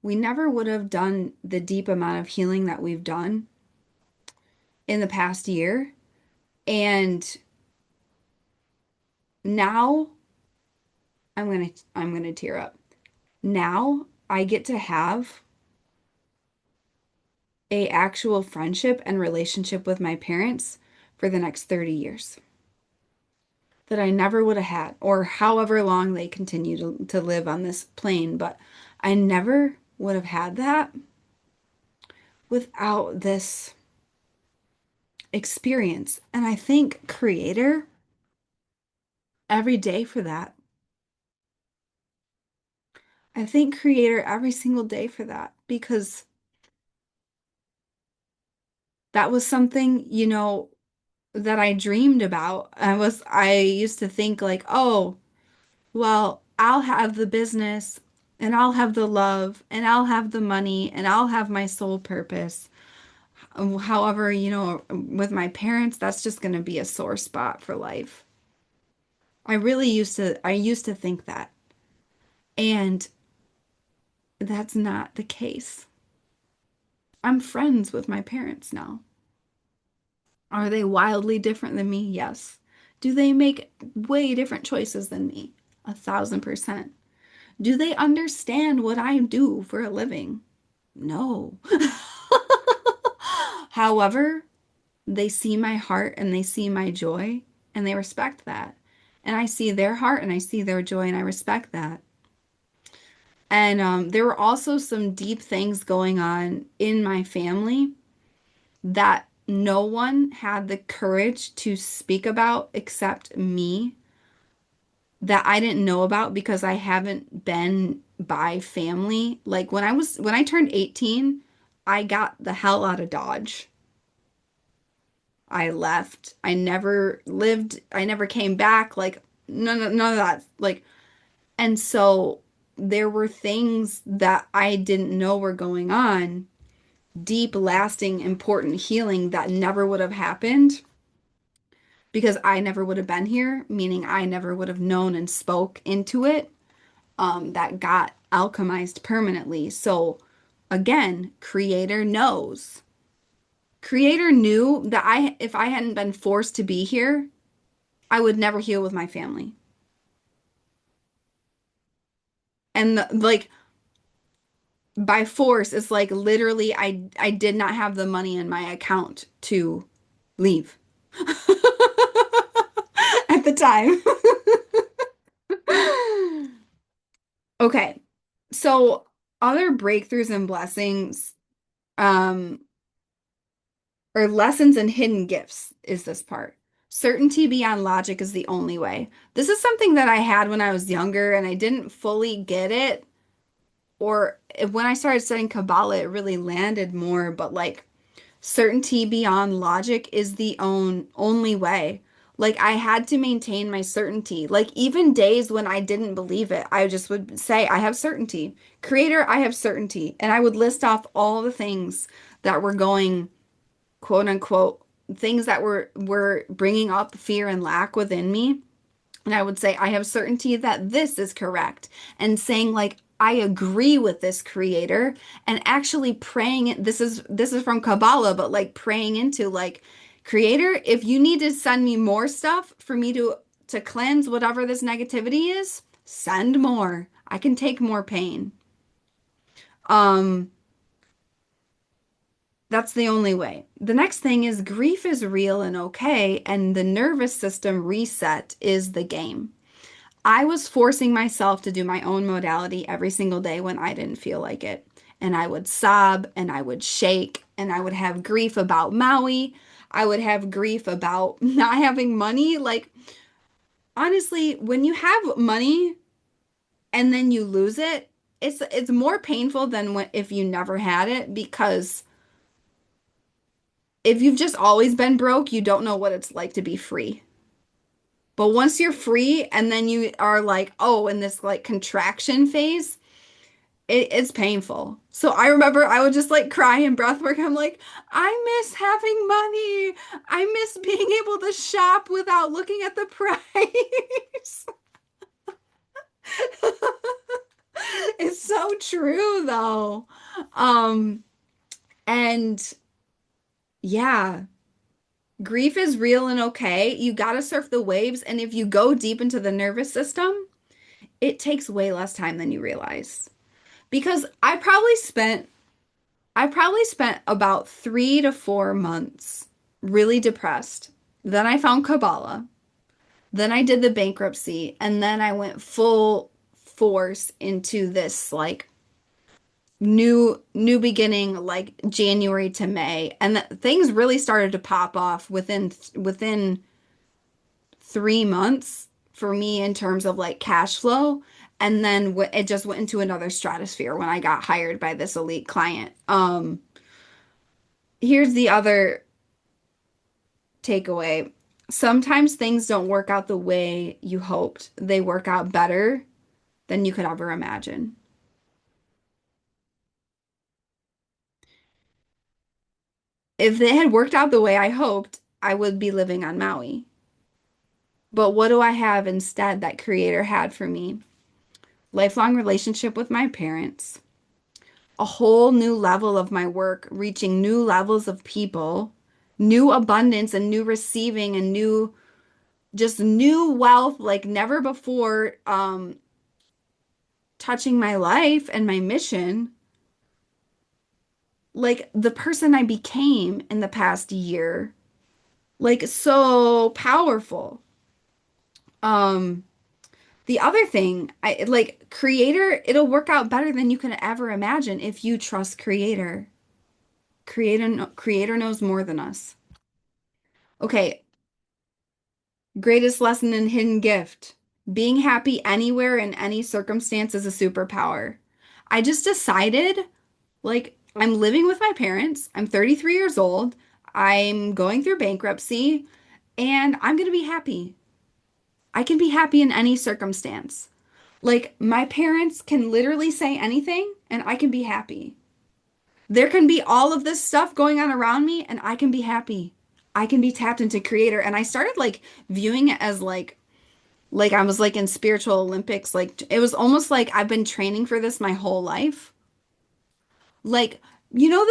we never would have done the deep amount of healing that we've done in the past year. And now I'm gonna tear up. Now I get to have a actual friendship and relationship with my parents for the next 30 years that I never would have had, or however long they continue to live on this plane. But I never would have had that without this experience. And I thank Creator every day for that. I thank Creator every single day for that because that was something, that I dreamed about. I used to think like, oh, well, I'll have the business and I'll have the love and I'll have the money and I'll have my sole purpose. However, with my parents, that's just going to be a sore spot for life. I used to think that. And that's not the case. I'm friends with my parents now. Are they wildly different than me? Yes. Do they make way different choices than me? 1,000%. Do they understand what I do for a living? No. However, they see my heart and they see my joy and they respect that. And I see their heart and I see their joy and I respect that. And there were also some deep things going on in my family that no one had the courage to speak about except me, that I didn't know about because I haven't been by family. Like when I turned 18, I got the hell out of Dodge. I left. I never lived, I never came back. Like none of that. Like, and so there were things that I didn't know were going on, deep, lasting, important healing that never would have happened because I never would have been here, meaning I never would have known and spoke into it, that got alchemized permanently. So again, Creator knows. Creator knew that if I hadn't been forced to be here, I would never heal with my family. And like by force, it's like literally I did not have the money in my account to leave at the time. Okay. So other breakthroughs and blessings, um, or lessons and hidden gifts is this part. Certainty beyond logic is the only way. This is something that I had when I was younger and I didn't fully get it. Or when I started studying Kabbalah, it really landed more. But like certainty beyond logic is the only way. Like I had to maintain my certainty. Like even days when I didn't believe it, I just would say, I have certainty. Creator, I have certainty. And I would list off all the things that were going, quote unquote, things that were bringing up fear and lack within me. And I would say, I have certainty that this is correct. And saying like, I agree with this creator and actually praying it. This is from Kabbalah, but like praying into like, Creator, if you need to send me more stuff for me to cleanse whatever this negativity is, send more. I can take more pain. Um, that's the only way. The next thing is grief is real and okay, and the nervous system reset is the game. I was forcing myself to do my own modality every single day when I didn't feel like it. And I would sob and I would shake and I would have grief about Maui. I would have grief about not having money. Like, honestly, when you have money and then you lose it, it's more painful than if you never had it, because if you've just always been broke, you don't know what it's like to be free. But once you're free and then you are like, oh, in this like contraction phase, it's painful. So I remember I would just like cry in breath work. I'm like, I miss having money. I miss being able to shop without looking at the price. It's so true though. Um, and yeah, grief is real and okay. You gotta surf the waves. And if you go deep into the nervous system, it takes way less time than you realize. Because I probably spent about 3 to 4 months really depressed. Then I found Kabbalah. Then I did the bankruptcy, and then I went full force into this like new beginning, like January to May, and things really started to pop off within 3 months for me in terms of like cash flow. And then it just went into another stratosphere when I got hired by this elite client. Here's the other takeaway. Sometimes things don't work out the way you hoped. They work out better than you could ever imagine. If they had worked out the way I hoped, I would be living on Maui. But what do I have instead that Creator had for me? Lifelong relationship with my parents, a whole new level of my work, reaching new levels of people, new abundance and new receiving and just new wealth like never before, touching my life and my mission, like the person I became in the past year, like so powerful. Um, the other thing, I like Creator, it'll work out better than you can ever imagine if you trust Creator. Creator knows more than us. Okay, greatest lesson in hidden gift. Being happy anywhere in any circumstance is a superpower. I just decided, like, I'm living with my parents. I'm 33 years old. I'm going through bankruptcy, and I'm going to be happy. I can be happy in any circumstance. Like, my parents can literally say anything, and I can be happy. There can be all of this stuff going on around me, and I can be happy. I can be tapped into Creator. And I started like viewing it as like I was like in spiritual Olympics. Like it was almost like I've been training for this my whole life. Like, you know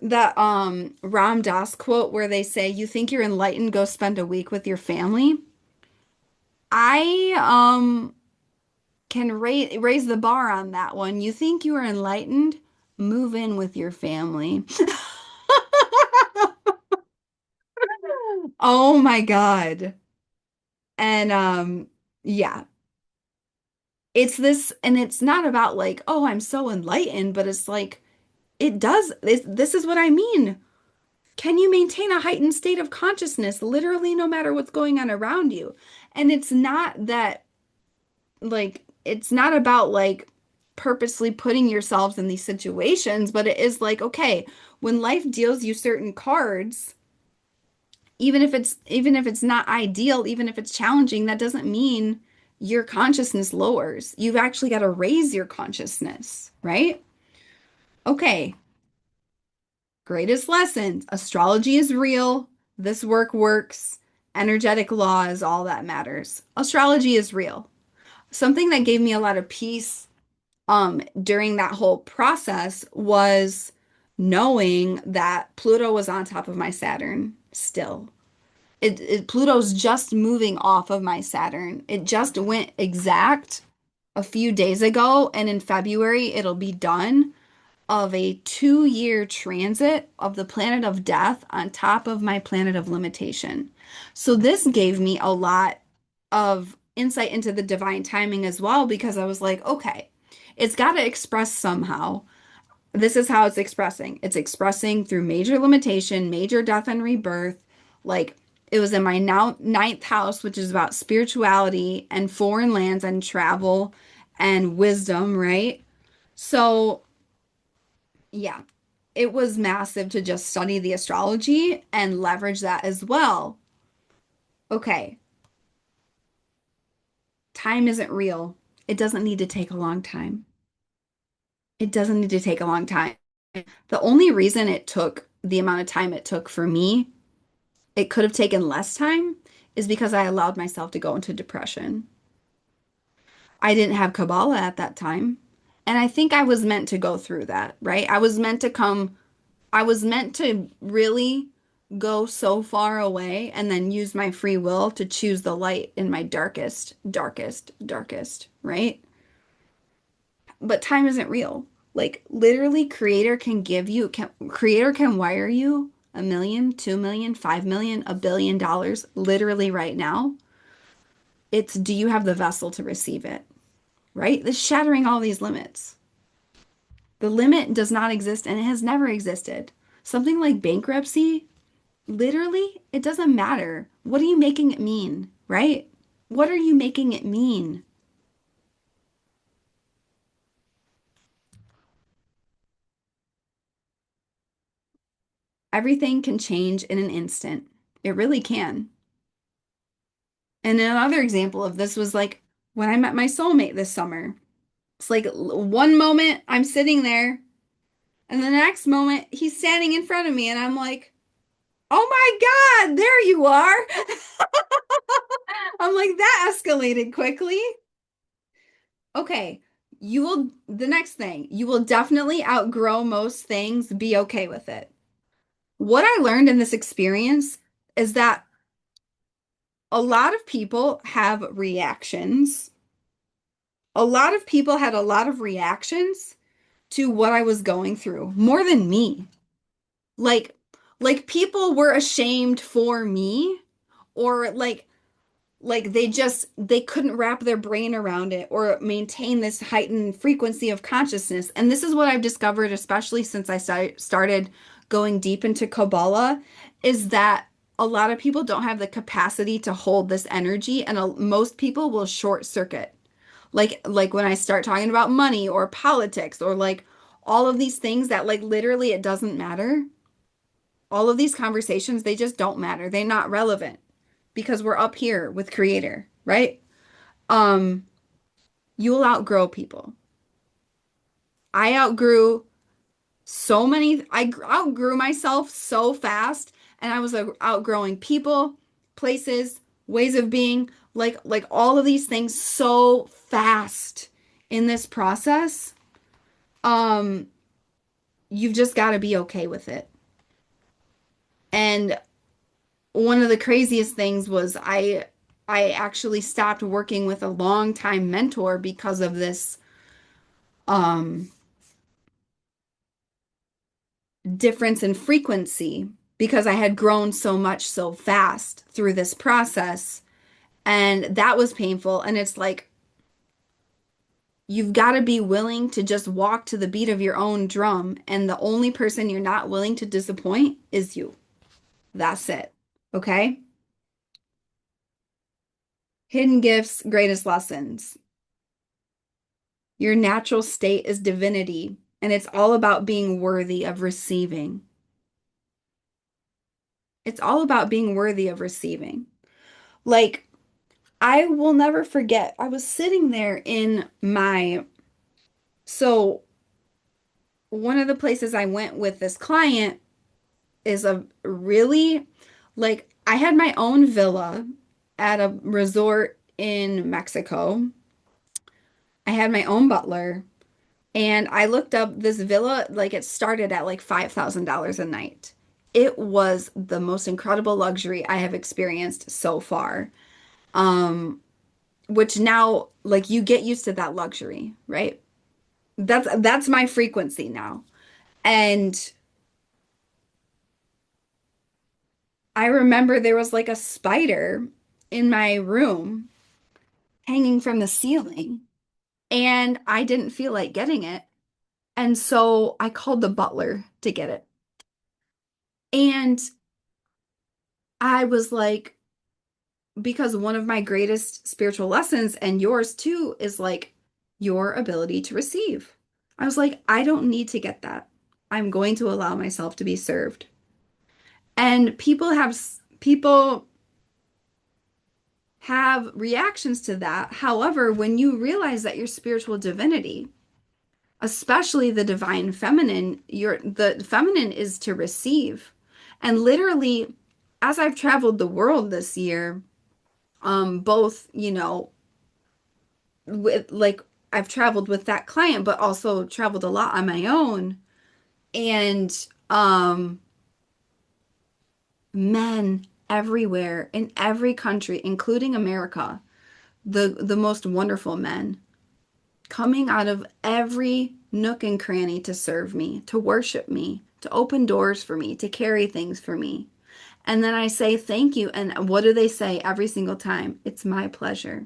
that Ram Dass quote where they say, "You think you're enlightened, go spend a week with your family." I can raise the bar on that one. You think you are enlightened, move in with your family. Oh my God. And yeah, it's this, and it's not about like, oh, I'm so enlightened, but it's like this is what I mean. Can you maintain a heightened state of consciousness literally no matter what's going on around you? And it's not that like it's not about like purposely putting yourselves in these situations, but it is like, okay, when life deals you certain cards, even if it's not ideal, even if it's challenging, that doesn't mean your consciousness lowers. You've actually got to raise your consciousness, right? Okay, greatest lessons. Astrology is real. This work works. Energetic law is all that matters. Astrology is real. Something that gave me a lot of peace during that whole process was knowing that Pluto was on top of my Saturn still. Pluto's just moving off of my Saturn. It just went exact a few days ago, and in February it'll be done of a 2-year transit of the planet of death on top of my planet of limitation. So this gave me a lot of insight into the divine timing as well because I was like, okay, it's got to express somehow. This is how it's expressing. It's expressing through major limitation, major death and rebirth. Like it was in my now ninth house, which is about spirituality and foreign lands and travel and wisdom, right? So, yeah, it was massive to just study the astrology and leverage that as well. Okay, time isn't real. It doesn't need to take a long time. It doesn't need to take a long time. The only reason it took the amount of time it took for me, it could have taken less time, is because I allowed myself to go into depression. I didn't have Kabbalah at that time. And I think I was meant to go through that, right? I was meant to really go so far away and then use my free will to choose the light in my darkest, darkest, darkest, right? But time isn't real. Like literally creator can wire you 1 million, 2 million, 5 million, $1 billion literally right now. It's do you have the vessel to receive it, right? This shattering all these limits. The limit does not exist and it has never existed. Something like bankruptcy, literally, it doesn't matter. What are you making it mean, right? What are you making it mean? Everything can change in an instant. It really can. And another example of this was like when I met my soulmate this summer. It's like one moment I'm sitting there, and the next moment he's standing in front of me, and I'm like, oh my God, there you are. I'm like, that escalated quickly. Okay, the next thing, you will definitely outgrow most things. Be okay with it. What I learned in this experience is that a lot of people have reactions. A lot of people had a lot of reactions to what I was going through, more than me. Like, like people were ashamed for me, or like they couldn't wrap their brain around it or maintain this heightened frequency of consciousness. And this is what I've discovered, especially since I started going deep into Kabbalah, is that a lot of people don't have the capacity to hold this energy, and most people will short circuit. Like when I start talking about money or politics or like all of these things that like literally it doesn't matter. All of these conversations, they just don't matter. They're not relevant because we're up here with creator, right? Um, you will outgrow people. I outgrew I outgrew myself so fast, and I was outgrowing people, places, ways of being, like all of these things so fast in this process. Um, you've just got to be okay with it. And one of the craziest things was I actually stopped working with a longtime mentor because of this um difference in frequency because I had grown so much so fast through this process, and that was painful. And it's like you've got to be willing to just walk to the beat of your own drum, and the only person you're not willing to disappoint is you. That's it. Okay? Hidden gifts, greatest lessons. Your natural state is divinity, and it's all about being worthy of receiving. It's all about being worthy of receiving. Like, I will never forget, I was sitting there so one of the places I went with this client is a really, like, I had my own villa at a resort in Mexico. I had my own butler. And I looked up this villa, like it started at like $5,000 a night. it was the most incredible luxury I have experienced so far. Um, which now, like, you get used to that luxury, right? That's my frequency now. And I remember there was like a spider in my room hanging from the ceiling, and I didn't feel like getting it. And so I called the butler to get it. And I was like, because one of my greatest spiritual lessons, and yours too, is like your ability to receive. I was like, I don't need to get that. I'm going to allow myself to be served. And people have reactions to that. However, when you realize that your spiritual divinity, especially the divine feminine, the feminine is to receive. And literally, as I've traveled the world this year, both, with like I've traveled with that client, but also traveled a lot on my own. And um men everywhere in every country, including America, the most wonderful men coming out of every nook and cranny to serve me, to worship me, to open doors for me, to carry things for me. And then I say thank you. And what do they say every single time? It's my pleasure.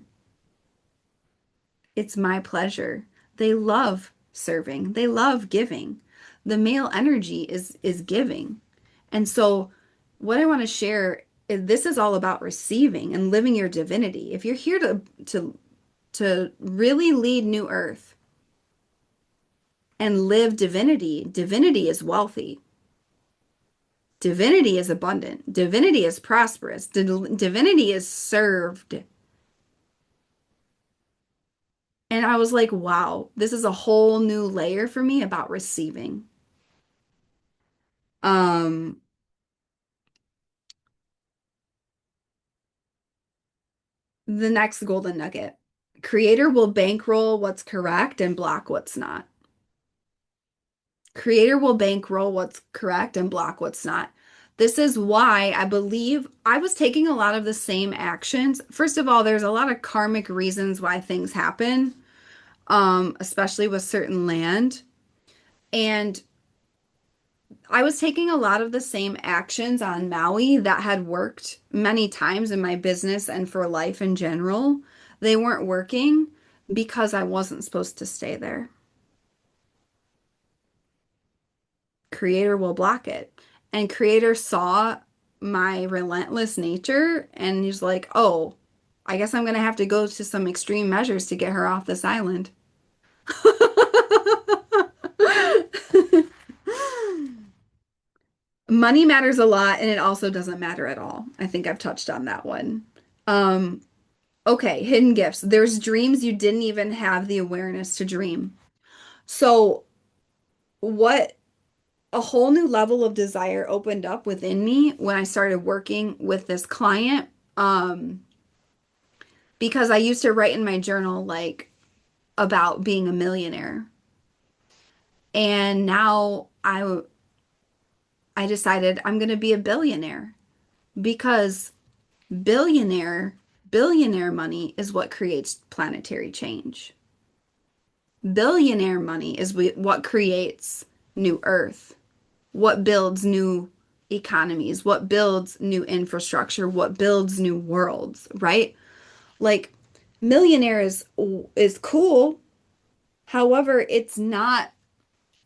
It's my pleasure. They love serving. They love giving. The male energy is giving. And so what I want to share is this is all about receiving and living your divinity. If you're here to really lead New Earth and live divinity, divinity is wealthy. Divinity is abundant. Divinity is prosperous. Divinity is served. And I was like, wow, this is a whole new layer for me about receiving. Um, the next golden nugget. Creator will bankroll what's correct and block what's not. Creator will bankroll what's correct and block what's not. This is why I believe I was taking a lot of the same actions. First of all, there's a lot of karmic reasons why things happen, especially with certain land. And I was taking a lot of the same actions on Maui that had worked many times in my business and for life in general. They weren't working because I wasn't supposed to stay there. Creator will block it. And Creator saw my relentless nature and he's like, oh, I guess I'm going to have to go to some extreme measures to get her off this island. Money matters a lot and it also doesn't matter at all. I think I've touched on that one. Um, okay, hidden gifts. There's dreams you didn't even have the awareness to dream. So, what a whole new level of desire opened up within me when I started working with this client. Because I used to write in my journal like about being a millionaire. And now I decided I'm going to be a billionaire because billionaire billionaire money is what creates planetary change. Billionaire money is what creates new earth, what builds new economies, what builds new infrastructure, what builds new worlds, right? Like millionaire is cool. However, it's not.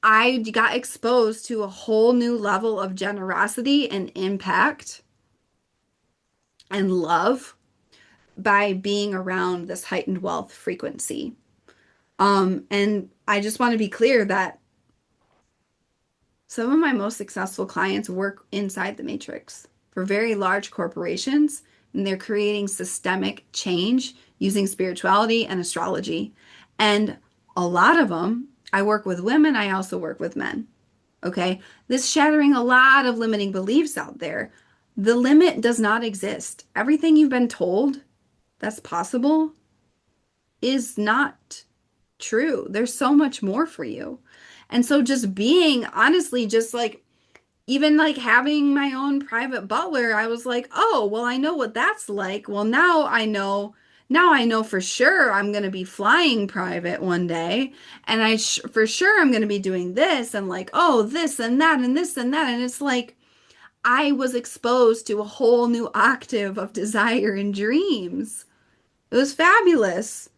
I got exposed to a whole new level of generosity and impact and love by being around this heightened wealth frequency. And I just want to be clear that some of my most successful clients work inside the matrix for very large corporations, and they're creating systemic change using spirituality and astrology. And a lot of them, I work with women, I also work with men. Okay. This shattering a lot of limiting beliefs out there. The limit does not exist. Everything you've been told that's possible is not true. There's so much more for you. And so just being honestly, just like even like having my own private butler, I was like, oh, well, I know what that's like. Well, now I know for sure I'm going to be flying private one day. And for sure I'm going to be doing this and like, oh, this and that and this and that. And it's like, I was exposed to a whole new octave of desire and dreams. It was fabulous.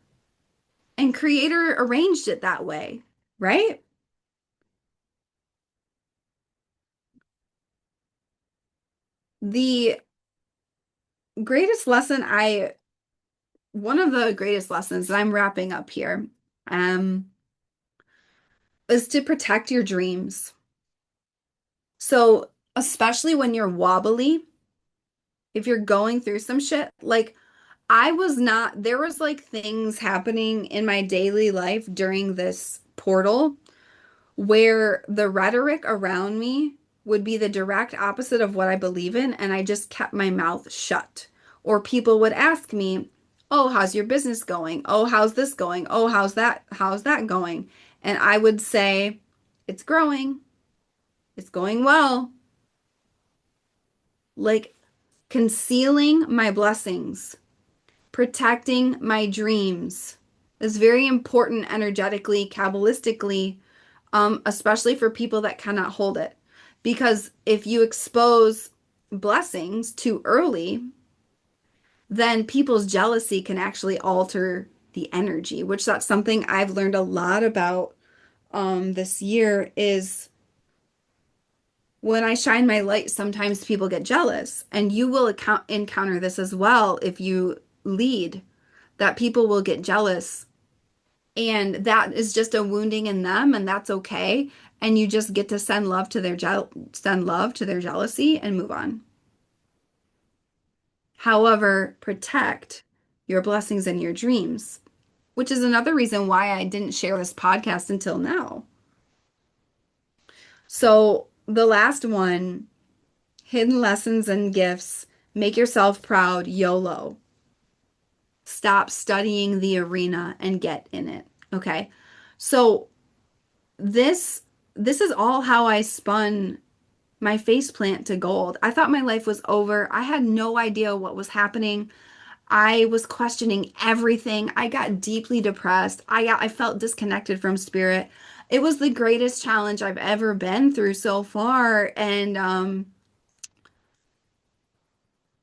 And creator arranged it that way, right? The greatest lesson I one of the greatest lessons that I'm wrapping up here, um, is to protect your dreams. So, especially when you're wobbly, if you're going through some shit, like I was not, there was like things happening in my daily life during this portal where the rhetoric around me would be the direct opposite of what I believe in, and I just kept my mouth shut. Or people would ask me, "Oh, how's your business going? Oh, how's this going? Oh, how's that going?" And I would say, "It's growing. It's going well." Like concealing my blessings, protecting my dreams is very important energetically, kabbalistically, especially for people that cannot hold it. Because if you expose blessings too early, then people's jealousy can actually alter the energy, which that's something I've learned a lot about this year is when I shine my light, sometimes people get jealous. And you will encounter this as well if you lead, that people will get jealous. And that is just a wounding in them, and that's okay. And you just get to send love to their jealousy and move on. However, protect your blessings and your dreams, which is another reason why I didn't share this podcast until now. So, the last one, hidden lessons and gifts, make yourself proud, YOLO. Stop studying the arena and get in it. Okay. So, this this is all how I spun my faceplant to gold. I thought my life was over. I had no idea what was happening. I was questioning everything. I got deeply depressed. I felt disconnected from spirit. It was the greatest challenge I've ever been through so far, and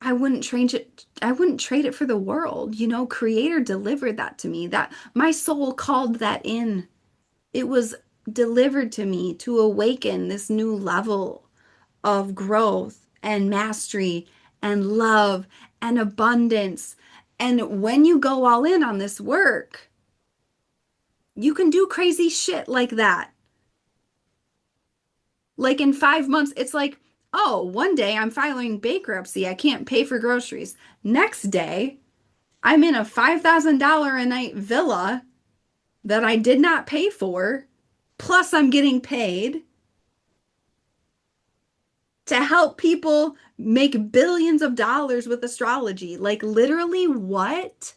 I wouldn't trade it for the world. You know, Creator delivered that to me. That my soul called that in. It was delivered to me to awaken this new level of growth and mastery and love and abundance. And when you go all in on this work, you can do crazy shit like that. Like in 5 months, it's like, oh, one day I'm filing bankruptcy. I can't pay for groceries. Next day, I'm in a $5,000 a night villa that I did not pay for. Plus, I'm getting paid to help people make billions of dollars with astrology. Like, literally, what?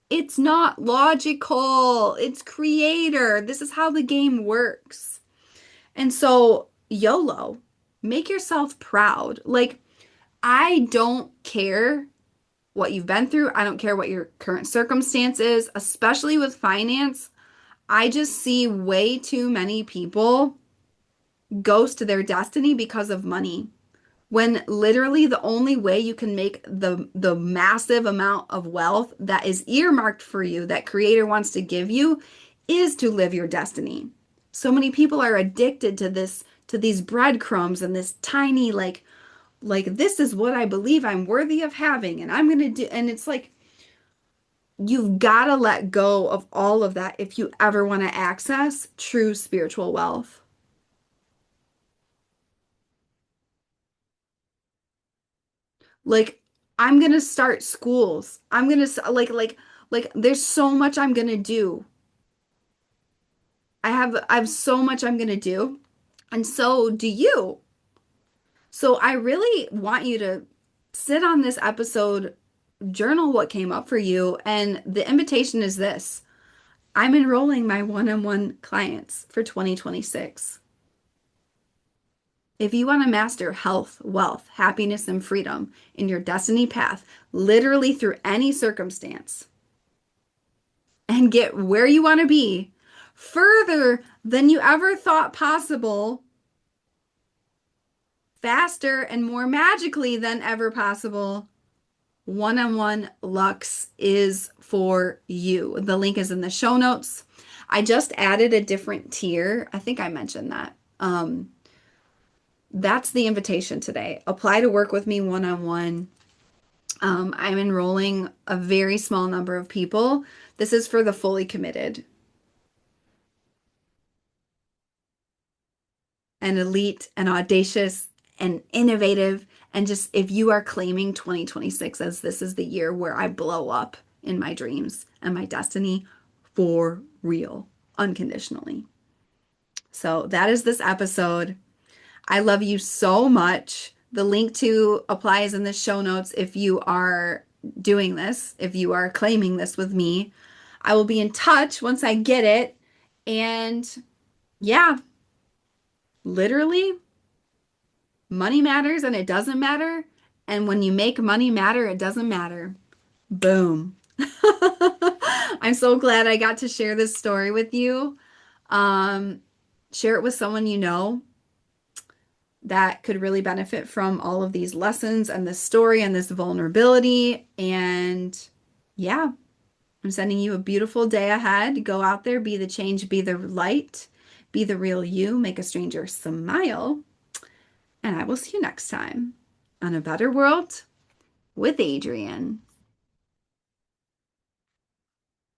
It's not logical. It's creator. This is how the game works. And so, YOLO, make yourself proud. Like, I don't care what you've been through. I don't care what your current circumstance is, especially with finance. I just see way too many people ghost their destiny because of money. When literally the only way you can make the massive amount of wealth that is earmarked for you, that creator wants to give you, is to live your destiny. So many people are addicted to this, to these breadcrumbs and this tiny like this is what I believe I'm worthy of having and I'm gonna do, and it's like you've got to let go of all of that if you ever want to access true spiritual wealth. Like I'm gonna start schools. I'm gonna like there's so much I'm gonna do. I have so much I'm gonna do, and so do you. So I really want you to sit on this episode, journal what came up for you, and the invitation is this. I'm enrolling my one-on-one clients for 2026. If you want to master health, wealth, happiness, and freedom in your destiny path, literally through any circumstance, and get where you want to be further than you ever thought possible, faster and more magically than ever possible, one-on-one Lux is for you. The link is in the show notes. I just added a different tier. I think I mentioned that. That's the invitation today. Apply to work with me one-on-one. I'm enrolling a very small number of people. This is for the fully committed and elite and audacious and innovative. And just if you are claiming 2026 as this is the year where I blow up in my dreams and my destiny for real, unconditionally. So that is this episode. I love you so much. The link to apply is in the show notes if you are doing this, if you are claiming this with me. I will be in touch once I get it. And yeah, literally, money matters and it doesn't matter. And when you make money matter, it doesn't matter. Boom. I'm so glad I got to share this story with you. Um, Share it with someone you know that could really benefit from all of these lessons and this story and this vulnerability. And yeah, I'm sending you a beautiful day ahead. Go out there, be the change, be the light, be the real you, make a stranger smile. And I will see you next time on A Better World with Adrienne.